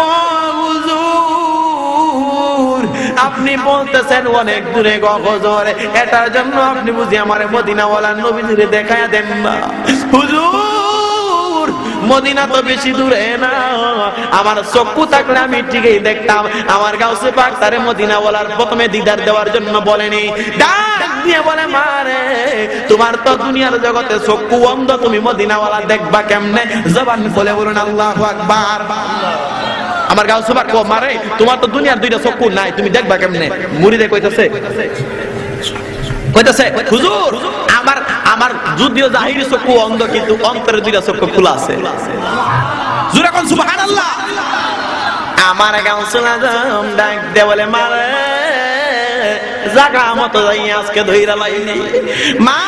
ও হুজুর আপনি বলতেছেন অনেক দূরে গো হুজুর, এটার জন্য আপনি বুঝি আমার মদিনাওয়ালা নবীজিরে দেখায়া দেন না। হুজুর মদিনা তো বেশি দূরে না, আমার চক্ষু থাকলে আমি ঠিকই দেখতাম। আমার গাউসে পাক তারে মদিনাওয়ালার প্রথমে দিদার দেওয়ার জন্য বলেনি, ডাক দিয়ে বলে মারে তোমার তো দুনিয়ার জগতে চক্ষু অন্ধ, তুমি মদিনাওয়ালা দেখবা কেমনে? জবান খুলে বলুন আল্লাহু আকবার। আমার গাউসে পাক কো মারে তোমার তো দুনিয়ার দুইটা চক্ষু নাই, তুমি দেখবা কেমনে? মুরিদে কইতাছে হুজুর আমার আমার যদিও জাহিরি চক্ষু অন্ধ কিন্তু অন্তরের দুইটা চক্ষু খোলা আছে। জোরে কোন সুবহানাল্লাহ। আমার গাউসুল আজম ডাক দে বলে মারে জাগা মতো যাই আজকে ধইরা লাইনি মা,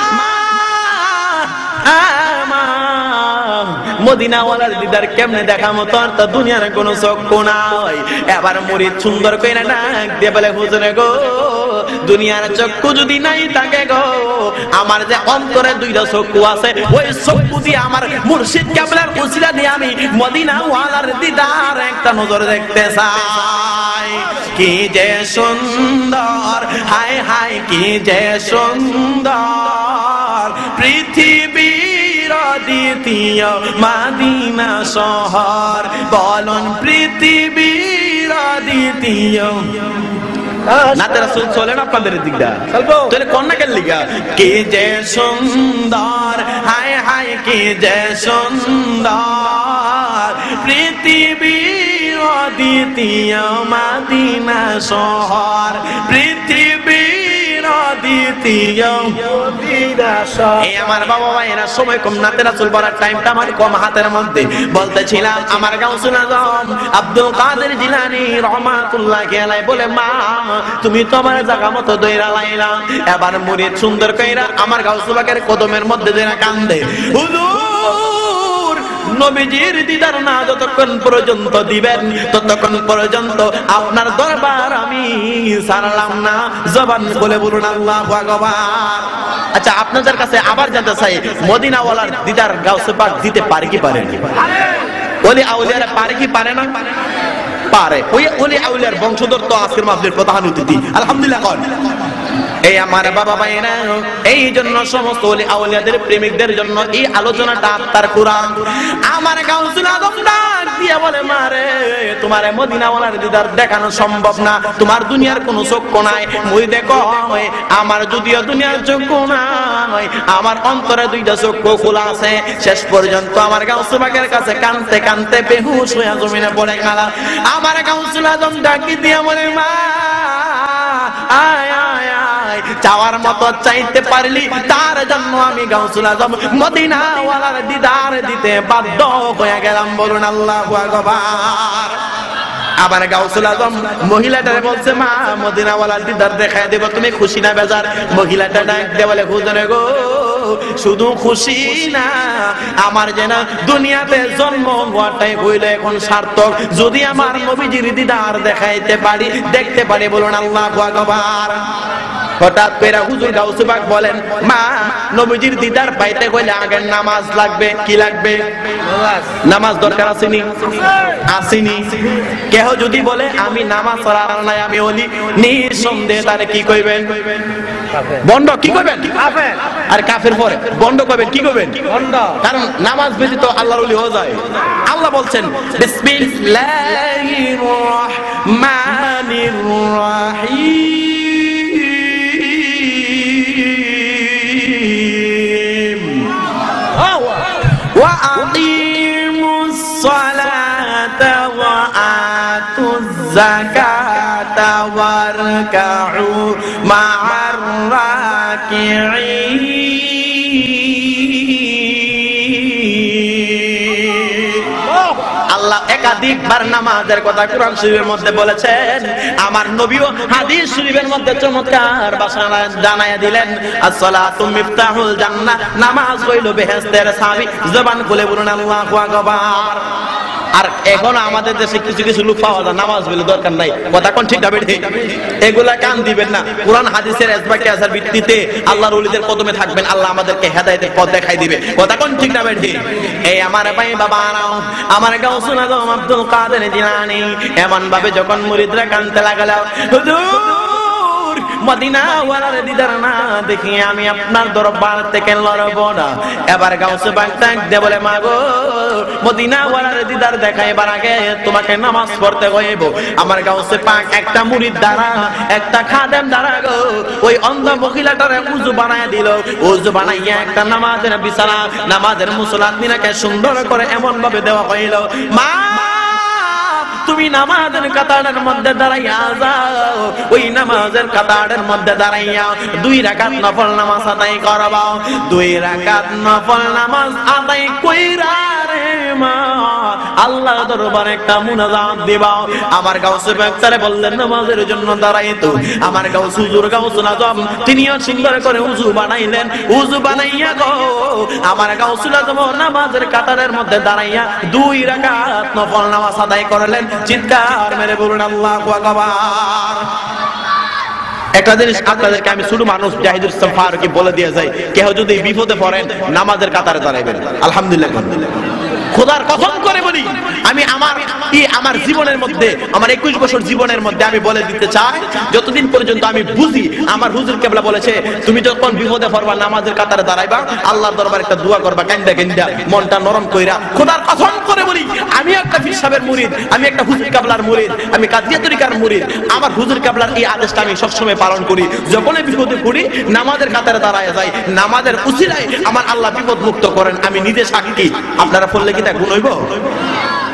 মদিনাওয়ালার দিদার কেমনে দেখামো, তোর তো দুনিয়ার কোনো চক্ষু নাই। এবার মুরিদ সুন্দর কইরা ডাক দিয়ে বলে হুজুরে গো দুনিয়ার চক্ষু যদি নাই থাকে গো, আমার যে অন্তরে দুইটা চক্ষু আছে, ওই চক্ষু দিয়ে আমার মুর্শিদ কেবলার উসিলা দিয়ে আমি মদিনাওয়ালার দিদার একটা নজর দেখতে চাই। কি যে সুন্দর, হায় হায় কি যে সুন্দর পৃথিবীর দ্বিতীয় মদিনা শহর, বলুন পৃথিবীর দ্বিতীয় নাতে রাসূল চলেন আপনাদের দিকটা তাহলে কন্যাকের লিগা। কি যে সুন্দর, হায় হায় কি যে সুন্দর পৃথিবীর দ্বিতীয় মদিনা শহর, পৃথিবীর দ্বিতীয় মদিনা শহর। এই আমার বাবা ভাইয়েরা সময় কম, নাতে রাসূল বলার টাইমটা আমার কম হাতের মধ্যে। বলতেছিলাম আমার গাউসুল আজম আব্দুল কাদের জিলানী রহমাতুল্লাহি আলাইহি বলে মা তুমি তো আমার জায়গা মতো দইরা লাইলা। এবার মুরিদ সুন্দর কইরা আমার গাউসুল পাকের কদমের মধ্যে দইরা কান্দে, হুজুর নবীজির দিদার না যতক্ষণ পর্যন্ত দিবেন ততক্ষণ পর্যন্ত আপনার দরবার আমি ছাড়লাম না। জবান বলে বলুন আল্লাহু আকবার। আচ্ছা আপনাদের কাছে আবার জানতে চাই, মদিনাওয়ালার দিদার গাউসে পাক দিতে পারে কি পারে না? ওলি আউলিয়ারা পারে কি পারে না? পারে। ওই ওলি আউলিয়ার বংশধর তো আজকের মাহফিলের প্রধান অতিথি আলহামদুলিল্লাহ। কোন এই আমার বাবা ভাইরা, এই জন্য সমস্ত ওলি আউলিয়াদের প্রেমিকদের জন্য এই আলোচনাটা আত্মার কুরআন। আমার গাউসুল আজম ডাক দিয়া বলে মারে তোমার মদিনাওয়ালার দিদার দেখানো সম্ভব না, তোমার দুনিয়ার কোনো চক্ষু নাই। মুই দেখো আমার যদিও দুনিয়ার চক্ষু নাই, আমার অন্তরে দুইটা চক্ষু খোলা আছে। শেষ পর্যন্ত আমার গাউসুল পাকের কাছে কানতে কানতে বেহুশ হয়ে জমিনে পড়ে গেল। আমার গাউসুল আজম ডাক দিয়া বলে মা আয় আয় আয় চাওয়ার মতো চাইতে পারলি তার জন্য আমি গাউসুল আজম মদিনা ওয়ালার দিদার দিতে বাধ্য হয়ে গেলাম। বলুন আল্লাহু আকবার। আবার গাউসুল আজম মহিলাটারে বলছে, মা মদিনা ওয়ালার দিদার দেখায় দেব, তুমি খুশি না বেজার? মহিলাটা ডাক দিয়ে বলে, হুজুর গো শুধু খুশি না, আমার যেন দুনিয়াতে জন্ম হওয়াটাই হইল এখন সার্থক, যদি আমার নবীজির দিদার দেখাইতে পারি, দেখতে পারি। বলুন আল্লাহু আকবার। হঠাৎ করে হুজুর গাউস পাক বলেন, মা নবীজির দিদার পাইতে হইলে আগে নামাজ লাগবে। কি লাগবে? নামাজ দরকার আসেনি? আসেনি। কেহ যদি বলে আমি নামাজ পড়ার নাই, আমি ওলি, নিঃসন্দেহে তারে কি কইবেন? বন্ড। কি কইবেন? আর কাফের পরে বন্ড কইবেন। কি কইবেন? বন্ড। কারণ নামাজ ব্যতীত আল্লাহর ওলি হয়ে যায়। আল্লাহ বলছেন বিসমিল্লাহির রহমানির রহিম, وأقيموا الصلاة وآتوا الزكاة واركعوا مع الراكعين। আল্লাহ একাধিকবার নামাজের কথা কোরআন শরীফের মধ্যে বলেছেন, আমার নবীও হাদিস শরীফের মধ্যে চমৎকার ভাষায় জানায়া দিলেন, as-সালাতু মিফতাহুল জান্নাহ, নামাজ হইল বেহেশতের চাবি। জবান খুলে বলুন আল্লাহু আকবার। আর এখন আমাদের দেশে কিছু কিছু লোক পাওয়া যায় নামাজ বলে দরকার নাই, কথা কোন ঠিক হবে? এগুলা কান দিবেন না। কোরআন হাদিসের ইসবাত কিয়াসের ভিত্তিতে আল্লাহর ওলিদের কদমে থাকবেন, আল্লাহ আমাদেরকে হেদায়েতের পথ দেখাই দিবে, কথা কোন ঠিক না বেঠি? এই আমার ভাই বাবারাও, আমার গাউসুল আজম আব্দুল কাদের জিলানী এমন ভাবে যখন মুরিদরা কানতে লাগলো, হুজুর মদিনা ওয়ালার দিদার না দেখি আমি আপনার দরবার থেকে লড়ব না। এবার গাউসে পাক ডাক দিয়ে বলে, মা গো মদিনা ওয়ালার দিদার দেখাইবার আগে তোমাকে নামাজ পড়তে হইব। আমার গাউসে পাক একটা মুরিদ দ্বারা, একটা খাদেম দ্বারা গো ওই অন্ধ মহিলাটারে উযু বানায় দিল। উযু বানাইয়া একটা নামাজের বিছানা, নামাজের মুসল্লা দিনাকে সুন্দর করে এমন ভাবে দেওয়া হইল, মা তুমি নামাজের কাতারের মধ্যে দাঁড়াইয়া যাও, ওই নামাজের কাতারের মধ্যে দাঁড়াইয়া 2 রাকাত নফল নামাজ আদায় করবা। 2 রাকাত নফল নামাজ আদায় কইরা রে মা আল্লাহ দরবারে একটা মুনাজাত দিবা। আমার গাউসে পাক তারে বললেন নামাজের জন্য দাঁড়াইতো। আমার গাউস হুজুর গাউসুল আজম তিনিও সুন্দর করে উযু বানাইলেন। উযু বানাইয়া গো আমার গাউসুল আজম নামাজের কাতারের মধ্যে দাঁড়াইয়া 2 রাকাত নফল নামাজ আদায় করলেন। চিৎকার মেরে বলুন আল্লাহু আকবার। একটা জিনিস আপনাদেরকে আমি ছোট মানুষ জাহিদুল ইসলাম ফারুকী বলে দিয়ে যাই, কেউ যদি বিপদে পড়েন নামাজের কাতারে দাঁড়াবেন। আলহামদুলিল্লাহ, খোদার কসম করে বলি, আমি আমার জীবনের মধ্যে, আমার 21 বছর জীবনের মধ্যে আমি বলে দিতে চাই, যতদিন পর্যন্ত আমি বুঝি আমার হুজুর কেবলা বলেছে তুমি যখন বিপদে পড়বা নামাজের কাতারে দাঁড়াইবা, আল্লাহর দরবারে একটা দোয়া করবা কান্দা কান্দা, মনটা নরম কইরা। খোদার কসম করে বলি, আমি একটা পীর সাহেবের মুরিদ, আমি একটা হুজুর কেবলার মুরিদ, আমি কাদিয়া তরিকার মুরিদ। আমার হুজুর কেবলার এই আদেশটা আমি সবসময় পালন করি। যখনই বিপদে পড়ি নামাজের কাতারে দাঁড়ায় যাই, নামাজের উসিলায় আমার আল্লাহ বিপদ মুক্ত করেন। আমি নিজে সাক্ষী। আপনারা বললে কি তা গুণ হইব?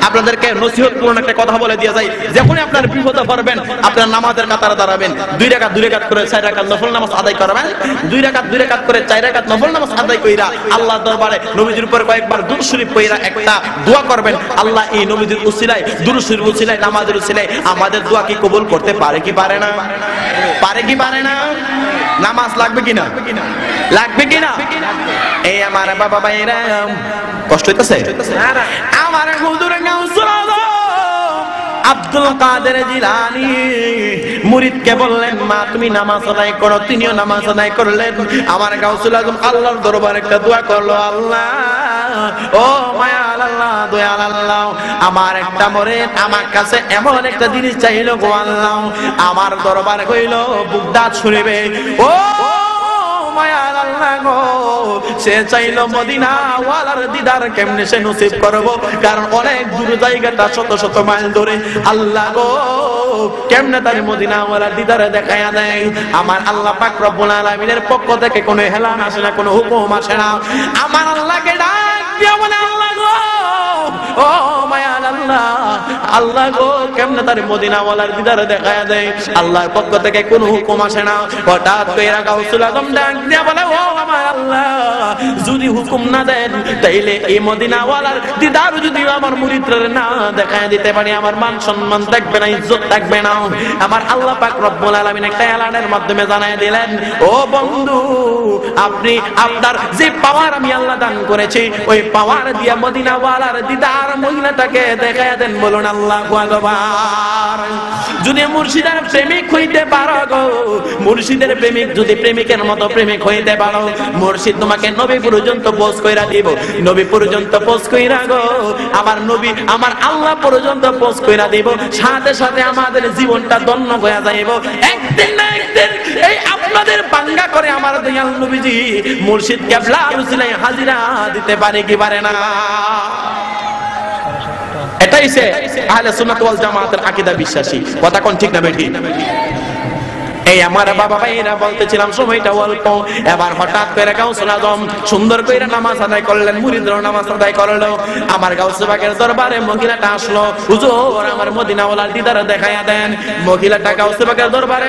আপনাদেরকে নসিহত পূর্ণ একটা কথা বলে দিয়ে যাই, যখনই আপনার বিপদে পড়বেন আপনার নামাজের কাতারে দাঁড়াবেন, 2 রাকাত করে 4 রাকাত নফল নামাজ আদায় করবেন। 2 রাকাত করে 4 রাকাত নফল নামাজ আদায় কইরা আল্লাহর দরবারে নবীজির উপর কয়েকবার দুরূদ শরীফ পড়া একটা দোয়া করবেন। আল্লাহ এই নবীজির উসিলায়, দুরূদ শরীফ উসিলায়, নামাজের উসিলায় আমাদের দোয়া কি কবুল করতে পারে কি পারে না? পারে কি পারে না? নামাজ লাগবে কিনা? লাগবে কিনা? এই আমার বাবা ভাইরা কষ্ট হইতেছে? আমার হুজুর গাউসুল আজম আব্দুল কাদের জিলানী মুরিদকে বললেন, মা তুমি নামাজ আদায় করো। তিনিও নামাজ আদায় করলেন। আমার গাউসুল আজম আল্লাহর দরবারে একটা দোয়া করলো, আল্লাহ ও মায়াল আল্লাহ, দয়াল আল্লাহ, আমার একটা মুরিদ আমার কাছে এমন একটা জিনিস চাইলো গো আল্লাহ, আমার দরবারে কইলো বুকদাত শুনিবে। ও মায়াল আল্লাহ গো, সে চাইলো মদিনা ওয়ালার দিদার কেমনে সে নসিব করব, কারণ অনেক দূর জায়গাটা শত শত মাইল ধরে। আল্লাহ গো কেমনে তার মদিনা ওয়ালার দিদারে দেখায়া দেয়। আমার আল্লাহ পাক রব্বুল আলামিনের পক্ষ থেকে কোনো হেলান আসে না, কোনো হুকুম আসে না। আমার আল্লাহকে ডাক দিয়া বলে, আল্লাহ গো ও মায়াল আল্লাহ আল্লাহ, আল্লাহ গো কেমনে তার মদিনাওয়ালার দিদার দেখায় দেয়। আল্লাহর পক্ষ থেকে কোনো হুকুম আসে না। হঠাৎ করে গাউসুল আজম ডাক দিয়া বলে, ও আমার আল্লাহ, যদি হুকুম না দেন তাইলে এই মদিনাওয়ালার দিদার যদি আমার মুরিদরা না দেখায় দিতে পারি, আমার মান সম্মান থাকবে না, ইজ্জত থাকবে না। আমার আল্লাহ পাক রব্বুল আলামিন একটা এলানের মাধ্যমে জানায় দিলেন, ও বন্ধু, আপনি আপনার যে পাওয়ার আমি আল্লাহ দান করেছি, ওই পাওয়ার দিয়া মদিনাওয়ালার দিদার মহিলাটাকে দেখায় দেন। বলুন আল্লাহু আকবার। যদি মুর্শিদের প্রেমিক হইতে পারো গো, মুর্শিদের প্রেমিক যদি প্রেমিকের মতো প্রেমিক হইতে পারো, মুর্শিদ তোমাকে নবী পর্যন্ত পোস্ট কইরা দিব, নবী পর্যন্ত পোস্ট কইরা গো, আমার নবী আমার আল্লাহ পর্যন্ত পোস্ট কইরা দিব। সাথে সাথে আমাদের জীবনটা ধন্য হয়ে যাইব। একদিন না একদিন এই আপনাদের পাঙ্গা করে আমার দয়াল নবীজি মুর্শিদ কেবলার উসিলায় হাজিরা দিতে পারে কি পারে না? এটাই সে আহলে সুন্নাত ওয়াল জামাতের আকীদা বিশ্বাসী। কথা কোন ঠিক না বেঠি? এই আমার বাবা ভাইরা বলতেছিলাম সময়টা অল্প। এবার হঠাৎ করে গাউসুল আজম সুন্দর করে নামাজ আদায় করলেন, মুরিদরা নামাজ আদায় করলো। আমার গাউসে পাকের দরবারে মহিলাটা আসলো, হুজুর আমার মদিনাওয়ালার দিদার দেখায়া দেন। মহিলাটা গাউসে পাকের দরবারে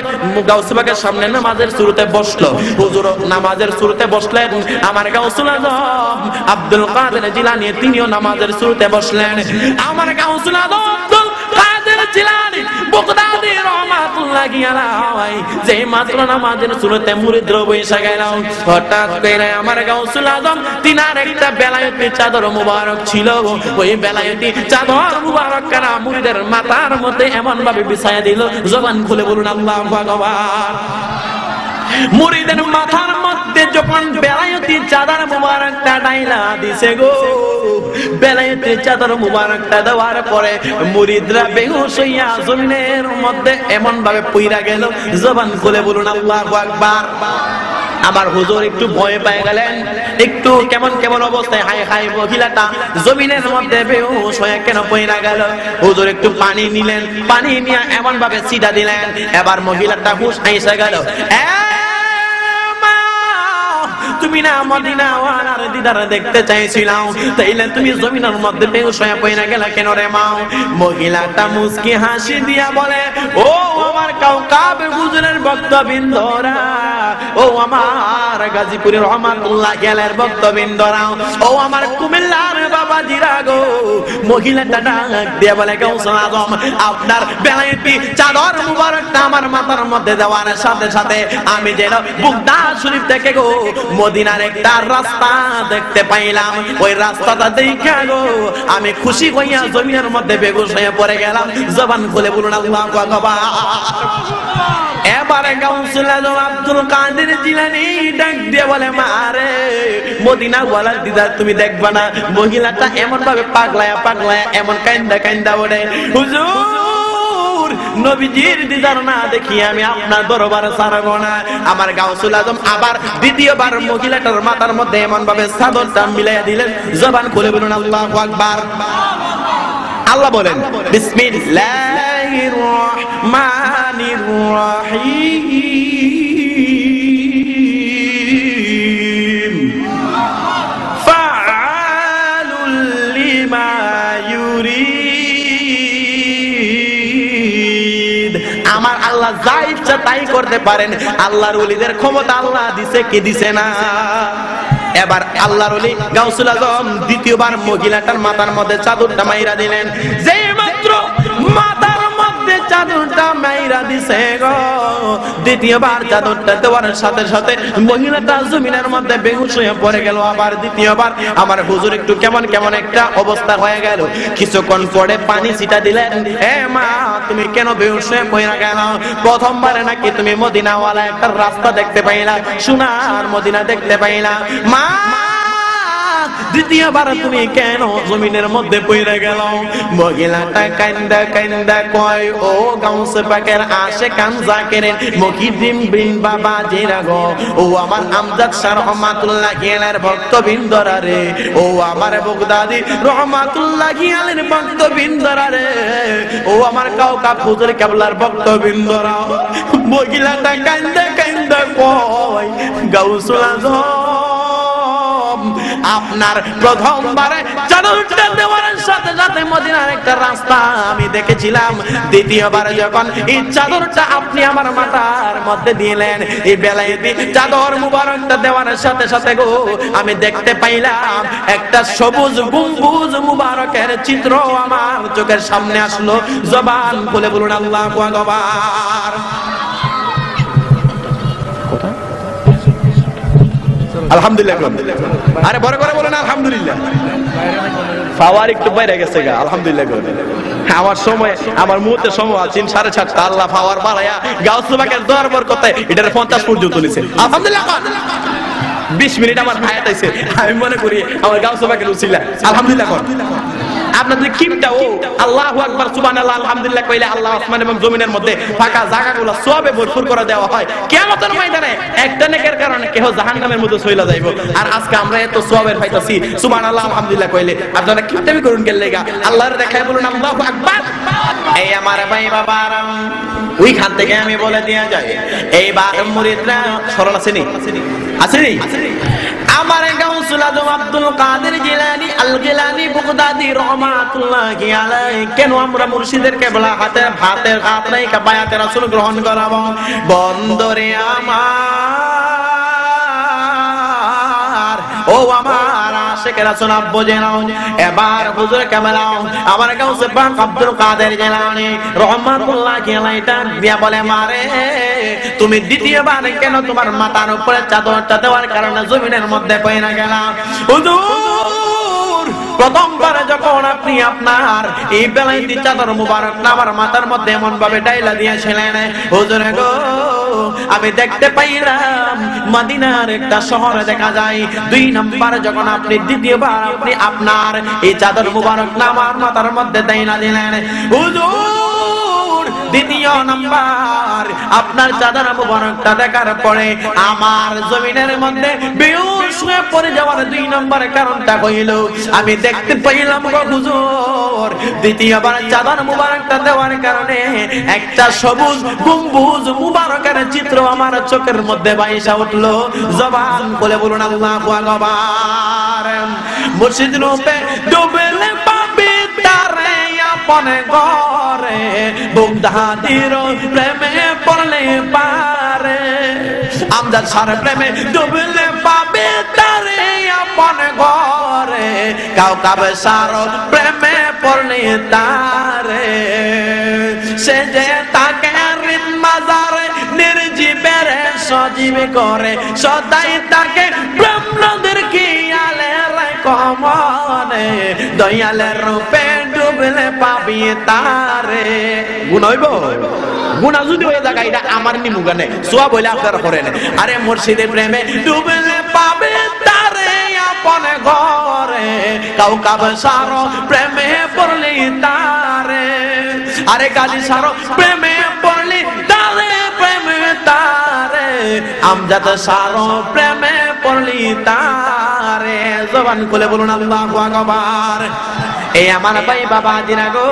গাউসে পাকের সামনে নামাজের শুরুতে বসলো। হুজুর নামাজের শুরুতে বসলেন। আমার গাউসুল আজম আব্দুল কাদের জিলানী তিনিও নামাজের শুরুতে বসলেন। আমার গাউসুল আজম আব্দুল কাদের জিলানী বাগদাদী রাহমাতুল্লাহি আলাইহি যে মাত্র নামাজের শুরুতে মুরিদরা বসে গেল, হঠাৎ করে আমার গাউসুল আজম তিনার একটা বেলায়েতি চাদর মুবারক ছিল। ওই বেলায়েতি চাদর মুবারক কানা মুরিদের মাথার মধ্যে এমন ভাবে বিছায়া দিল, জবান খুলে বলুন আল্লাহু আকবার। মুরিদের মাথার মধ্যে যখন বেলায়েতি চাদর মুবারকটা ডাইলা দিছে গো, বেলায়েতি চাদর মুবারকটা দেওয়ার পরে মুরিদরা বেহুশ হইয়া জমিনের মধ্যে এমন ভাবে পইরা গেল, জবান খুলে বলুন আল্লাহু আকবার। আমার হুজুর একটু ভয় পেয়ে গেলেন, একটু কেমন কেমন অবস্থায়, হায় হায় মহিলাটা জমিনের মধ্যে বেহুশ হয়ে কেন পইরা গেল। হুজুর একটু পানি নিলেন, পানি নিয়ে এমন ভাবে ছিটা দিলেন, এবার মহিলাটা হুশ আইসা গেল। তুমি না মদিনাওয়ালার দিদার দেখতে চাইছিলাম, তাইলে তুমি জমিনের মধ্যে বেহুশ হয়ে পইরা গেলা কেন রে মা? মহিলাটা মুস্কি হাসি দিয়া বলে, ও আমার কাউকাব হুজুরের ভক্তবৃন্দরা, ও আমার গাজীপুরের রহমাতুল্লাহি আলাইহির ভক্তবৃন্দরা, ও আমার কুমিল্লার বাবাজিরা গো। মহিলাটা ডাক দিয়া বলে, গাউসুল আজম আপনার বেলায়েতি চাদর মুবারকটা আমার মাথার মধ্যে দেওয়ার সাথে সাথে আমি যেন বাগদাদ শরীফ থেকে গো মদিনার একটা রাস্তা দেখতে পাইলাম। ওই রাস্তাটা দেখা গো আমি খুশি হইয়া জমিনের মধ্যে বেহুশ হয়ে পড়ে গেলাম। জবান খুলে বলুন আল্লাহু আকবার। এবারে গাউসুল আজম আব্দুল কাদের জিলানী ডাক দিয়ে বলে, মারে মদিনাওয়ালার দিদার তুমি দেখবা না? মহিলাটা এমন ভাবে পাগলায়া পাগলায়া এমন কান্দা কান্দা ওঠে, হুজুর নবীজির দিদার না দেখি আমি আপনার দরবারে ছাড়ব না। আমার গাউসুল আজম আবার দ্বিতীয়বার মহিলাটার মাথার মধ্যে এমন ভাবে চাদরটা মিলাইয়া দিলেন। জবান খুলে বলুন আল্লাহু আকবার। আল্লাহ বলেন, বিসমিল্লাহির রহমানির রহিম, ফাআলুল লিমা ইউরিদ। আমার আল্লাহ যা ইচ্ছা তাই করতে পারেন। আল্লাহর ওলিদের ক্ষমতা আল্লাহ দিছে কি দিছে না? এবার আল্লাহর ওলি গাউসুল আজম দ্বিতীয়বার মহিলাটার মাথার মধ্যে চাদরটা মাইরা দিলেন। যে মাত্র মাথার মধ্যে চাদরটা মাইরা দিছে গো, দ্বিতীয়বার চাদরটা দেওয়ার সাথে সাথে মহিলাটা জমিনের মধ্যে বেহুশ হয়ে পড়ে গেল। আবার দ্বিতীয়বার আমার হুজুর একটু কেমন কেমন একটা অবস্থা হয়ে গেল। কিছুক্ষণ পরে পানি ছিটা দিলেন, এ মা তুমি কেন বেহুশ হয়ে পড়ে গেল? প্রথমবারে নাকি তুমি মদিনাওয়ালা একটা রাস্তা দেখতে পাইলা, সোনার মদিনা দেখতে পাইলা, মা দ্বিতীয়বার তুমি কেন জমিনের মধ্যে পড়ে গেল? মহিলাটা কান্দা কান্দা কয়, ও গাউসে পাকের আশিকান জাকিরের মুকিদ্দিম বিন বাবাজিরা গো, ও আমার আমজাদ শাহ রহমাতুল্লাহি আলাইহির ভক্তবৃন্দরা রে, ও আমার বাগদাদী রহমাতুল্লাহি আলাইহির ভক্তবৃন্দরা রে, ও আমার কাউকাব হুজুর কেবলার ভক্তবৃন্দরা। মহিলাটা কান্দা কান্দা কয়, গাউসুল আজম আপনার প্রথমবারে চাদরটা দেওয়ার সাথে সাথে মদিনার একটা রাস্তা আমি দেখেছিলাম, দ্বিতীয়বার যখন এই চাদরটা আপনি আমার মাথার মধ্যে দিলেন, এই বেলায়েতি চাদর মুবারকটা দেওয়ার সাথে সাথে গো আমি দেখতে পাইলাম একটা সবুজ গম্বুজ মুবারকের চিত্র আমার চোখের সামনে আসলো। জবান খুলে বলুন আল্লাহু আকবার। আলহামদুলিল্লাহ। আরে বড় করে বলেন আলহামদুলিল্লাহ। পাওয়ার একটু বাইরে গেছে গা, আলহামদুলিল্লাহ। আমার সময়, আমার মুহূর্তে সময় আছে 7:30, আল্লাহ পাওয়ার বাড়ায়া গাউসুল পাকের দোয়ার বরকতে এটার 50 পর্যন্ত নিছে। আলহামদুলিল্লাহ। 20 মিনিট আমার হায়াত আছে, আমি মনে করি আমার গাউসুল পাকের উসিলা। আলহামদুলিল্লাহ। আপনাদের কিপটাও আল্লাহু আকবার সুবহানাল্লাহ আলহামদুলিল্লাহ কইলে আল্লাহ আসমান এবং জমিনের মধ্যে ফাঁকা জায়গাগুলো সওয়াবে ভরপুর করে দেওয়া হয়। কিয়ামতের ময়দানে একটা নেকের কারণে কেহ জাহান্নামের মধ্যে চলে যাইব। আর আজকে আমরা এত সওয়াবের পাইতাছি সুবহানাল্লাহ আলহামদুলিল্লাহ কইলে, আপনারা কিপটামি করুন গেল লাগা, আল্লাহর দেখায় বলুন আল্লাহু আকবার। এই আমার ভাই বাবারা, ওইখান থেকে আমি বলে দিয়া যাই, এই বারম মুরিদরা সরল আছে নি? আছে নি? আমার গাউসুল আজম আব্দুল কাদের জিলানী আল গিলানী বাগদাদি রাহমাতুল্লাহি আলাইহি কেন আমরা মুর্শিদের কেবলা হাতের হাত রেখে বায়াতে রাসূল গ্রহণ করাবো? বন্দরে আমার ও আমার আশিকেরা শোনাব বোঝে নাও, এবার হুজুর কামালাও আমার গাউসে পাক আব্দুল কাদের জিলানী রাহমাতুল্লাহি আলাইহি ডাক দিয়া বলে, মারে তুমি দ্বিতীয়বার কেন তোমার মাথার উপরে চাদরটা দেওয়ার কারণে জমিনের মধ্যে পয়না গেলাম? হুজুর প্রথমবার যখন আপনি আপনার এই বেলায়েতি চাদর মুবারক আমার মাথার মধ্যে এমন ভাবে ডাইলা দিয়েছিলেন, হুজুর গো আমি দেখতে পাইলাম মদিনার একটা শহরে দেখা যায়। 2 নাম্বার যখন আপনি দ্বিতীয়বার আপনি আপনার এই চাদর মুবারক আমার মাথার মধ্যে ডাইলা দিলেন, হুজুর দ্বিতীয় নাম্বার আপনার চাদর মুবারকটা দেখার পরে আমার জমিনের মধ্যে বেহুশ হয়ে পড়ে যাওয়ার 2 নম্বরের কারণটা হইল আমি দেখতে পাইলাম গো হুজুর দ্বিতীয়বার চাদর মুবারকটা দেওয়ার কারণে একটা সবুজ গম্বুজ মুবারকের চিত্র আমার চোখের মধ্যে ভাইসা উঠলো। জবান খুলে বলুন আল্লাহু আকবার। মুর্শিদ রূপে ডুবেলে পাবি তারে আপন ঘরে, বুগদাদির প্রেমে পড়লে পারে, আমজাদ সার প্রেমে ডুবলে পাবে তারে আপন ঘরে, কাউকাবে সার প্রেমে পড়লে তারে, সে যে তাকে হৃদ মাজারে নির্জীবের সজীব করে, সদাই তাকে প্রেম নদীর কিয়ালে কমনে, দয়ালের রূপে ডুবলে পাবি তারে। গুণ হইব? গুণা যদি হয়ে থাকে এটা আমার নিমু গানে সোয়া বলে আপনারা করেন। আরে মুর্শিদের প্রেমে ডুবলে পাবে তারে আপন ঘরে, কাউকাবে সারো প্রেমে পড়লে তারে, আরে গালি সারো প্রেমে পড়লে তারে, প্রেমে তারে, আমজাদ সারো প্রেমে পড়লি তারে। জবান খুলে বলুন আল্লাহু আকবার। এই আমার ভাই বাবা জিনা গো,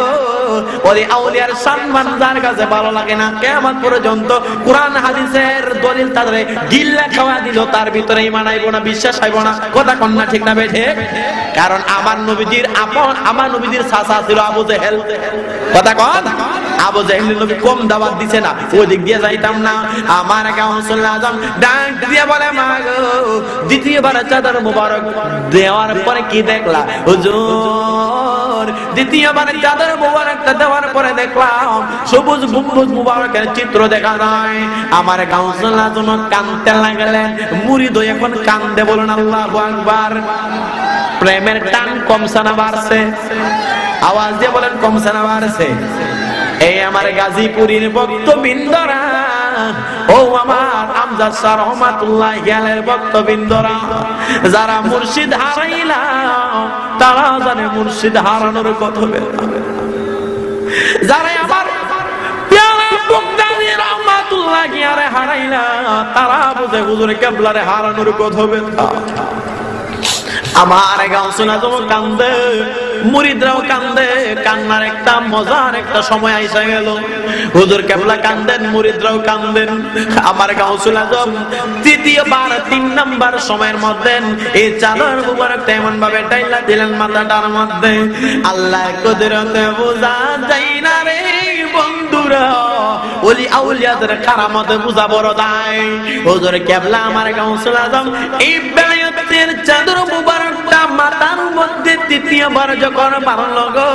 ওরে আউলিয়ার সম্মান যার কাছে ভালো লাগে না কিয়ামত পর্যন্ত কুরআন হাদিসের দলিল তাদের গিল্লা খাওয়া দিল, তার ভিতরে ঈমান আইব না, বিশ্বাস আইব না। কথা কোন না ঠিক না বেঠে? কারণ আমার নবীজির আপন, আমার নবীজির চাচা ছিল আবু জেহেল। কথা কোন? আবু জেহেল নবী কম দাওয়াত দিছে না, ওই দিক দিয়ে যাইতাম না। আমার গাউসুল আজম ডাক দিয়ে বলে, মা গো দ্বিতীয়বার চাদর মুবারক দেওয়ার পরে কি দেখলা? হুজুর দ্বিতীয়বার চাদর মুবারকটা দেওয়ার পরে দেখলাম সবুজ গম্বুজ মুবারকের চিত্র দেখা যায়। আমার গাউসুল আজম কাঁদতে লাগলেন, মুরিদ এখন কান্দে। বলুন আল্লাহু আকবার। প্রেমের টান কমছে না বাড়ছে? আওয়াজ দিয়ে বলেন কমছে না বাড়ছে? এই আমার গাজীপুরের ভক্তবৃন্দরা, ও আমার আমজাদ শাহ রহমাতুল্লাহি আলাইহির ভক্তবৃন্দরা, যারা মুর্শিদ হারাইলাম তারা জানে মুর্শিদ হারানোর কথা। যারা আমার প্যারা বাগদাদি রহমাতুল্লাহি আলাইহি হারাইলা তারা বুঝে হুজুর কিবলারে হারানোর কথা। আমার গাউসুল আজম কান্দে, মুরিদরাও কান্দে। কান্নার একটা মজার একটা সময় আইসা গেল। হুজুর কেবলা কান্দেন, মুরিদরাও কান্দেন। আমার গাউসুল আজম তৃতীয়বার 3 নাম্বার সময়ের মধ্যে এই চাদর মুবারকটা এমন ভাবে টাইলা দিলেন মাথাটার মধ্যে, আল্লাহ কুদরতে বোঝা যায় না রে বন্ধুরা। ওলি আউলিয়াদের কারামত বুঝা বড় দায়। হুজুর কেবলা আমার গাউসুল আজম এই বেলায়েতের চাদর মুবারকটা মাথার মধ্যে তৃতীয়বার যখন বাড়ল গো,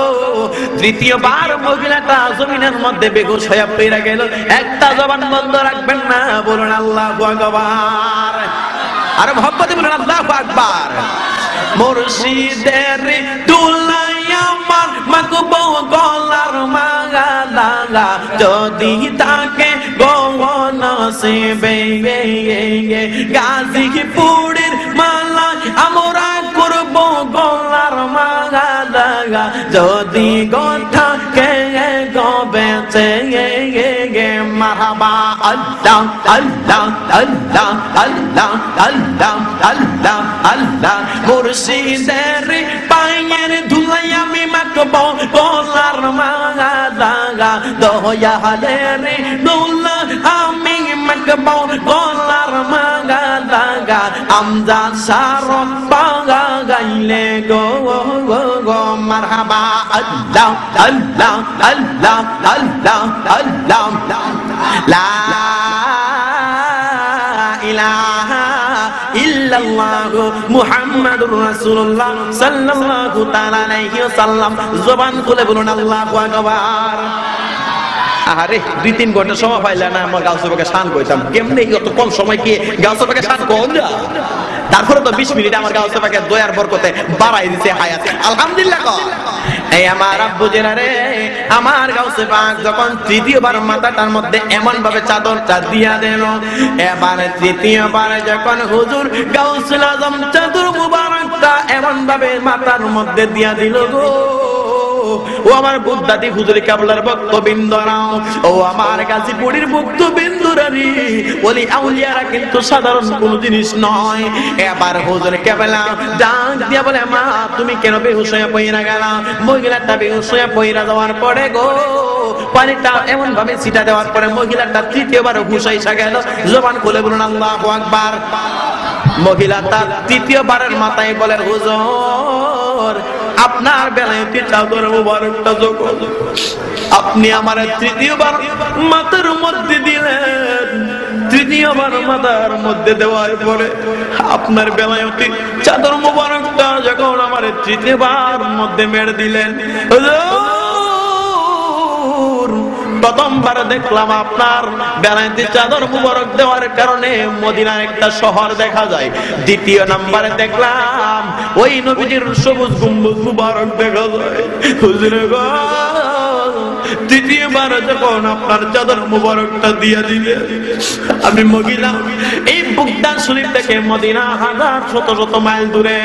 তৃতীয়বার মহিলাটা জমিনের মধ্যে বেহুশ হয়ে পড়ে গেল। একটা জবান বন্ধ রাখবেন না, বলুন আল্লাহু আকবার। আর মোহাম্মদে বলুন আল্লাহু আকবার। মুর্শিদের দুলাই আমার মাগবো গলার মালা, যদি তাকে গগন নসিবে গাজীপুরের মালা আমরা করব গলার মালা, যদি কথা কে গবেছে মারহাবা। আল্লাহ আল্লাহ আল্লাহ আল্লাহ আল্লাহ আল্লাহ আল্লাহ। মুর্শিদের পায়ের ধুলাই আমি মাখবো গলার মালা, দয়ালের দৌলা আমি মাখবো গলার মালা। আমজা সার পাগা গাইলে গো গো মারহাবা। আল্লাহ আল্লাহ আল্লাহ আল্লাহ আল্লাহ। লা ইলাহা ইল্লাল্লাহু মুহাম্মাদুর রাসূলুল্লাহ সাল্লাল্লাহু তাআলা আলাইহি ওয়াসাল্লাম। জবান খুলে বলুন আল্লাহু আকবার। আরে 2-3 ঘন্টা সময় পাইলা না আমার গাউসুবাকে শান কইতাম, কেমনে এত কম সময় কি গাউসুবাকে শান কোন না? তারপরে তো 20 মিনিট আমার গাউসুবাকে দয়ার বরকতে বাড়াই দিয়েছে হায়াত। আলহামদুলিল্লাহ। এই আমার আব্বু জেনারে, আমার গাউসে পাক যখন তৃতীয়বার মাথাটার মধ্যে এমন ভাবে চাদরটা দিয়া দিল, এবার তৃতীয়বার যখন হুজুর গাউসুল আজম চাদর মুবারকটা এমন ভাবে মাথার মধ্যে দিয়া দিল গো, ও আমার বুদ্ধাদি হুজুর কেবলার ভক্তবৃন্দরাও, ও আমার গাজীপুরের ভক্তবৃন্দরানি, ওলি আউলিয়ারা কিন্তু সাধারণ কোন জিনিস নয়। এবার হুজুর কেবলা ডাক দিয়া বলে, মা তুমি কেন বেহুশ হয়ে পইরা গেলা? মহিলাটা বেহুশ হয়ে পইরা যাওয়ার পরে গো, পানিটা এমন ভাবে ছিটা দেওয়ার পরে মহিলাটা তৃতীয়বার হুশ আইসা গেল। জবান খুলে বলুন আল্লাহু আকবার। মহিলাটা তৃতীয়বারের মাথায় বলেন, হুজুর আপনার বেলায় চাদর মুবারকটা যখন আপনি আমার তৃতীয়বার মাথার মধ্যে দিলেন, তৃতীয়বার মাথার মধ্যে দেওয়ার পরে আপনার বেলায় চাদর মুবারকটা যখন আমার তৃতীয়বার মধ্যে মেরে দিলেন, প্রথমবার দেখলাম আপনার বেলাইতে চাদর মুবারক দেওয়ার কারণে মদিনার একটা শহর দেখা যায়। দ্বিতীয় নম্বরে দেখলাম ওই নবীজির সবুজ গম্বুজ মুবারক দেখা যায়। হুজুর গো, তৃতীয়বার যখন আপনার চাদর মুবারকটা দিয়ে দিলে, আমি মহিলা এই বুগদান শরীফ থেকে মদিনা হাজার শত শত মাইল দূরে,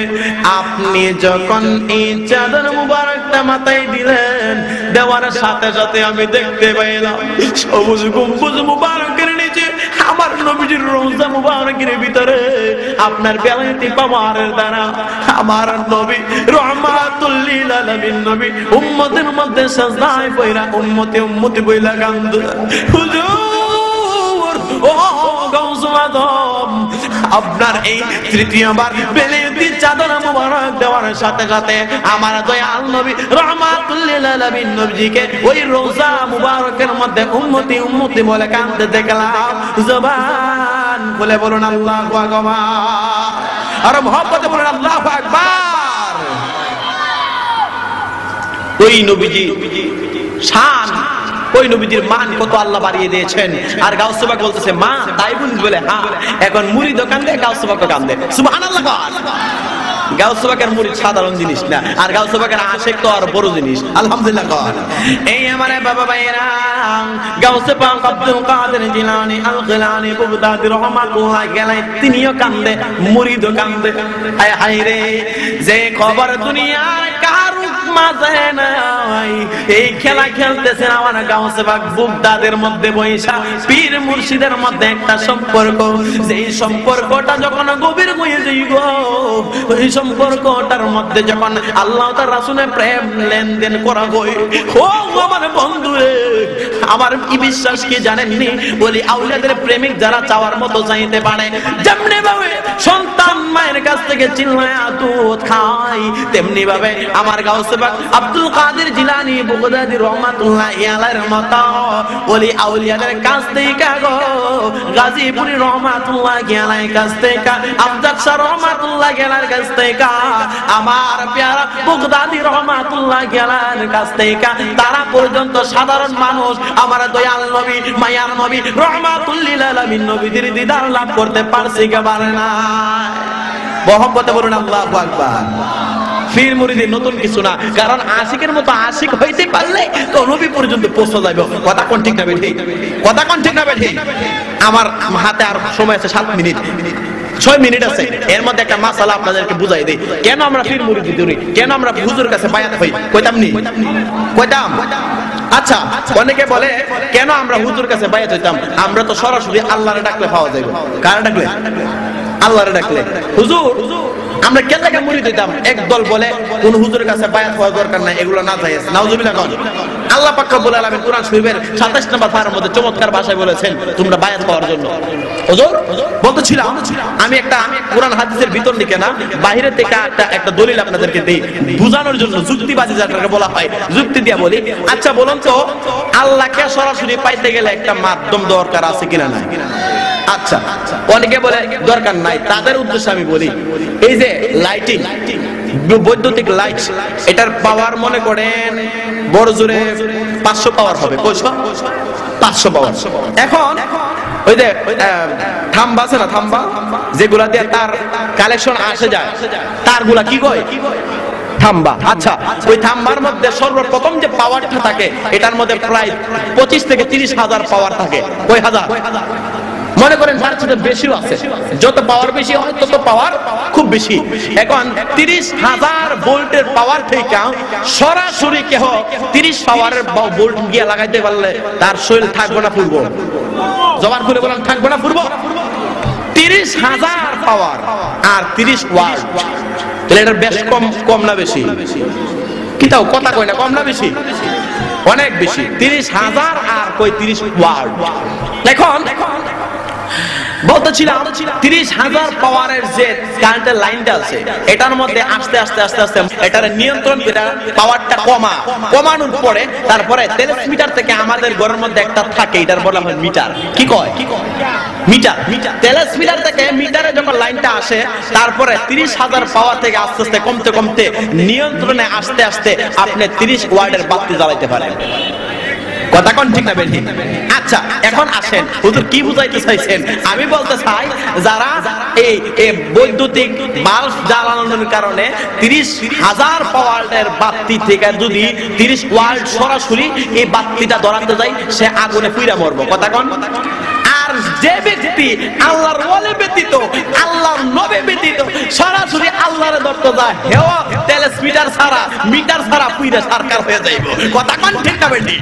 আপনি যখন এই চাদর মুবারকটা মাথায় দিলেন, দেওয়ার সাথে সাথে আমি দেখতে পাইলাম সবুজ গম্বুজ মুবারকের নিচে আমার নবীজির রওজা মুবারকের ভিতরে আপনার বেলায়েতি পাওয়ারের দ্বারা আমার নবী রহমাতুল লিল আলামিন নবী উম্মতের মধ্যে সাজদায় পয়রা উম্মতে উম্মতি বইলা কান্দ। হুজুর ও গাউসুল আজম, আপনার এই তৃতীয়বার বেলায়েতি চাদর মুবারক দেওয়ার সাথে সাথে আমার দয়াল নবী রহমাতুল লিল আলামিন নবীজিকে ওই রওজা মুবারকের মধ্যে উম্মতি উম্মতি বলে কাঁদতে দেখলাম। জবান খুলে বলুন আল্লাহু আকবার। আর মুহাব্বতে বলুন আল্লাহু আকবার। ওই নবীজি শান, ওই নবীজির মান কত আল্লাহ বাড়িয়ে দিয়েছেন। আর গাউসে পাক বলতেছে মা তাই বলে, হ্যাঁ এখন মুড়ি দোকান দেয়, গাউসে পাক দোকান দেয়। সুবহানাল্লাহ। গাউসে পাকের মুরিদ সাধারণ জিনিস না, আর গাউসে পাকের আশিক তো আর বড় জিনিস। আলহামদুলিল্লাহ। এই আমারে বাবা ভাইরা, গাউসে পাক আব্দুল কাদের জিলানী আল গিলানী বুগদাদি রাহমাতুল্লাহ আলাইহি তিনিও কান্দে, মুরিদও কান্দে। হায় হায় রে, যে খবর দুনিয়ার কারু মাঝে নাই, এই খেলা খেলতেছেন আমার গাউসে পাক বুগদাদের মধ্যে বৈশা পীর মুর্শিদের মধ্যে একটা সম্পর্ক, যেই সম্পর্কটা যখন গভীর হয়ে যাই গো। ওই সম্পর্কটার মধ্যে যখন আল্লাহ তার রাসূলের প্রেম লেনদেন করা হয়, ও আমার বন্ধু রে, আমার কি বিশ্বাস কি জানেননি, বলি আউলিয়াদের প্রেমিক যারা চাওয়ার মতো চাইতে পারে, যেমনি ভাবে সন্তান মায়ের কাছ থেকে চিল্লায়া দুধ খায়, তেমনি ভাবে আমার গাউসে পাক আব্দুল কাদের জিলানী বগদাদী রহমাতুল্লাহি আলাইহির মতো বলি আউলিয়াদের কাছ থেকে গো, গাজীপুরি রহমাতুল্লাহি আলাইহির কাছ থেকে, আমজাদ শাহ রহমাতুল্লাহি আলাইহির কাছ থেকে, আমার প্যারা বগদাদী রহমাতুল্লাহি আলাইহির কাছ থেকে, তারা পর্যন্ত সাধারণ মানুষ আমার দয়াল নবী মায়ার নবী রহমাতুল লিল আলামিন নবীদের দিদার লাভ করতে পারছে কি পারে না? মহব্বতে বলুন আল্লাহু আকবার। পীর মুরিদি নতুন কিছু না, কারণ আশিকের মতো আশিক হইতে পারলে তো নবী পর্যন্ত পৌঁছে যাবে। কথা কোন ঠিক না বেঠি? কথা কোন ঠিক না বেঠি? আমার হাতে আর সময় আছে 7 মিনিট, 6 মিনিট আছে। এর মধ্যে একটা মাসালা আপনাদেরকে বুঝাই দেই, কেন আমরা পীর মুরিদি ধরি, কেন আমরা হুজুর কাছে বায়াত হই। কইতাম নি? কইতাম। আচ্ছা, অনেকে বলে কেন আমরা হুজুর কাছে বায়াত হইতাম? আমরা তো সরাসরি আল্লাহরে ডাকলে পাওয়া যাবে। কার ডাকলে? আল্লাহরে ডাকলে। হুজুর আমরা কেন লাগে মুরিদ হইতাম? একদল বলে কোন হুজুরের কাছে বায়াত হওয়ার দরকার নাই, এগুলো না জায়েজ। নাউজুবিল্লাহ। কোন আল্লাহ পাক রব্বুল আলামিন কোরআন শরীফের 27 নম্বর পারার মধ্যে চমৎকার ভাষায় বলেছেন তোমরা বায়াত হওয়ার জন্য। হুজুর বলতেছিলাম আমি একটা কোরআন হাদিসের ভিতর লিখে না, বাইরে থেকে একটা দলিল আপনাদেরকে দেই বুঝানোর জন্য, যুক্তিবাদী যাটাকে বলা হয়, যুক্তি দিয়া বলি। আচ্ছা বলুন তো, আল্লাহকে সরাসরি পাইতে গেলে একটা মাধ্যম দরকার আছে কিনা নাই? আচ্ছা, অনেকে বলে দরকার নাই, তাদের উদ্দেশ্যে আমি বলি, এই যে লাইটিং, বৈদ্যুতিক লাইট, এটার পাওয়ার মনে করেন বড় জোরে 500 পাওয়ার হবে। 500 পাওয়ার। এখন ওই যে থাম্বা আছে না, থাম্বা যেগুলা দিয়ে তার কালেকশন আসে যায়, তারগুলা কি কয়? থাম্বা। আচ্ছা, ওই থাম্বার মধ্যে সর্বপ্রথম যে পাওয়ারটা থাকে, এটার মধ্যে প্রায় 25 থেকে 30 হাজার পাওয়ার থাকে। কয় হাজার? মনে করেন তার চেয়ে বেশিও আছে। যত পাওয়ার বেশি হয় তত পাওয়ার খুব বেশি। এখন 30,000 ভোল্টের পাওয়ার থেকে সরাসরি কেহ 30 পাওয়ারের ভোল্ট গিয়ে লাগাইতে পারলে তার শরীর থাকবে না ফুরবো? জবান খুলে বলেন, থাকবে না ফুরবো? 30,000 পাওয়ার আর 30 ওয়াট, তাহলে এটার বেশ কম না বেশি? কি তাও কথা কই না, কম না বেশি? অনেক বেশি। 30,000 আর কই 30 ওয়াট। এখন বলতেছিলাম 30,000 পাওয়ারের যে কারেন্টের লাইনটা আছে, এটার মধ্যে আস্তে আস্তে আস্তে আস্তে এটার নিয়ন্ত্রণ করে পাওয়ারটা কমানোর পরে তারপরে টেলিস্মিটার থেকে আমাদের ঘরের মধ্যে একটা থাকে, এটার বলা হয় মিটার। কি কয়? মিটার। টেলিস্মিটার থেকে মিটারে যখন লাইনটা আসে, তারপরে 30,000 পাওয়ার থেকে আস্তে আস্তে কমতে কমতে নিয়ন্ত্রণে আসতে আসতে আপনি 30 ওয়াটের বাতি জ্বালাইতে পারেন। কথা কোন ঠিক না বেঠি? আচ্ছা, এখন আসেন হুজুর কি বুঝাইতে চাইছেন? আমি বলতে চাই, যারা এই বৈদ্যুতিক বাল্ব জ্বালানোর কারণে 30,000 পাওয়ারের বাতি থেকে যদি 30 ওয়াট সরাসরি এই বাতিটা ধরাতে যায়, সে আগুনে পুড়ে মরবে। কথা কোন? আর যে ব্যক্তি আল্লাহর ওয়ালি ব্যতীত, আল্লাহর নবী ব্যতীত সরাসরি আল্লাহর ধরতে যায়, হেও টেলিস্মিটার ছাড়া, মিটার ছাড়া পুড়ে সরকার হয়ে যাইব। কথা কোন ঠিক না বেঠি?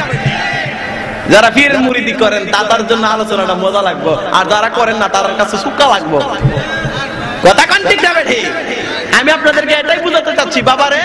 যারা পীর মুরিদি করেন তাদের জন্য আলোচনাটা মজা লাগবে, আর যারা করেন না তাদের কাছে সুক্কা লাগবে। কথা কোন ঠিক না বেঠি? আমি আপনাদেরকে এটাই বুঝাতে চাচ্ছি, বাবারে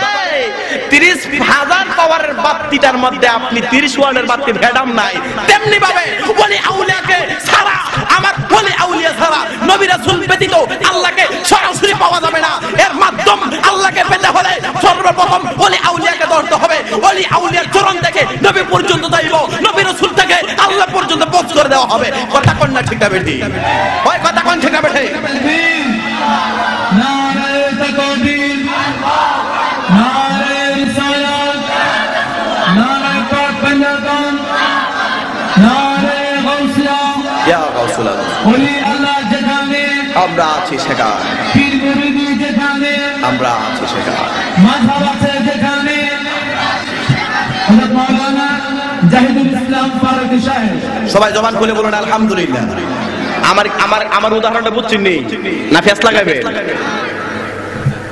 30,000 পাওয়ারের বাতিটার মধ্যে আপনি 30 ওয়াটের বাতি ভেদাম নাই। তেমনি ভাবে ওলি আউলিয়াকে ছাড়া, আমার ওলি আউলিয়া ছাড়া নবী রাসূল ব্যতীত আল্লাহকে সরাসরি পাওয়া যাবে না। এর মাধ্যম আল্লাহকে পেতে হলে সর্বপ্রথম ওলি আউলিয়াকে ধরতে হবে। ওলি আউলিয়ার চরণ থেকে নবী পর্যন্ত যাইব, নবী রাসূল থেকে আল্লাহ পর্যন্ত পৌঁছ করে দেওয়া হবে। কথা কোন না ঠিক না বেঠি? ওই কথা কোন ঠিক না বেঠি? নারে তাকবীর, নারে রিসালাত, নারে পাক পাঞ্জাতন, নারে গাউসিয়া, ইয়া গাউসুল আজম। ওলি আল্লাহ যেখানে আমরা আছি সেখানে, পীর মুরিদি যেখানে আমরা আছি সেখানে, মাযহাব আছে যেখানে, হযরত মাওলানা জাহিদুল ইসলাম ফারুকী সাহেব। সবাই জবান খুলে বলুন আলহামদুলিল্লাহ। আমার উদাহরণটা বুঝছেন না? ফেস লাগাবে।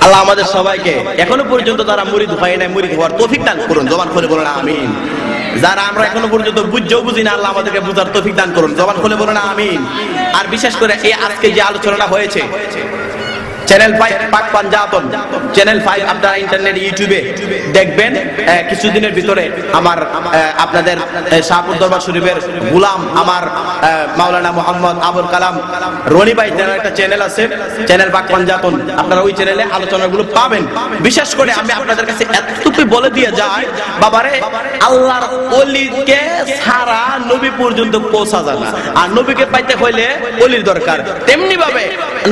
আল্লাহ আমাদের সবাইকে এখনো পর্যন্ত যারা মুরিদ হয় না, মুরিদ হওয়ার তৌফিক দান করুন। জবান খুলে বলুন আমিন। যারা আমরা এখনো পর্যন্ত বুঝেও বুঝি না, আল্লাহ আমাদেরকে বুঝার তৌফিক দান করুন। জবান খুলে বলুন আমিন। আর বিশেষ করে এই আজকে যে আলোচনাটা হয়েছে, চ্যানেল 5 পাক পাঞ্জাতন, চ্যানেল 5 আপনারা ইন্টারনেট ইউটিউবে দেখবেন। কিছুদিনের ভিতরে আমার আপনাদের শাহপুর দরবার শরীফের গোলাম আমার মাওলানা মোহাম্মদ আবুল কালাম রনি ভাই তার একটা চ্যানেল আছে, চ্যানেল পাক পাঞ্জাতন, আপনারা ওই চ্যানেলে আলোচনাগুলো পাবেন। বিশেষ করে আমি আপনাদের কাছে এতটুকু বলে দিয়ে যাই, বাবারে আল্লাহর ওলিকে ছাড়া নবী পর্যন্ত পৌঁছা যায় না, আর নবীকে পাইতে হইলে ওলির দরকার। তেমনি ভাবে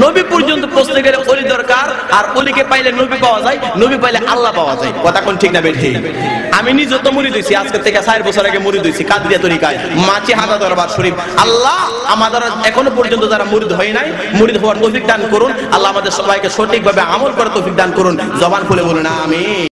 নবী পর্যন্ত পৌঁছতে গেলে ওলি দরকার, আর ওলিকে পাইলে নবী পাওয়া যায়, নবী পাইলে আল্লাহ পাওয়া যায়। কথা কোন ঠিক না বেঠি? আমি নিজে তো মুরিদ হইছি, আজকে থেকে 4 বছর আগে মুরিদ হইছি কাদরিয়া তরিকায়, মাছি হাদা দরবার শরীফ। আল্লাহ আমাদের এখনো পর্যন্ত যারা মুরিদ হয় নাই, মুরিদ হওয়ার তৌফিক দান করুন। আল্লাহ আমাদের সবাইকে সঠিকভাবে আমল করার তৌফিক দান করুন। জবান খুলে বলুন আমিন।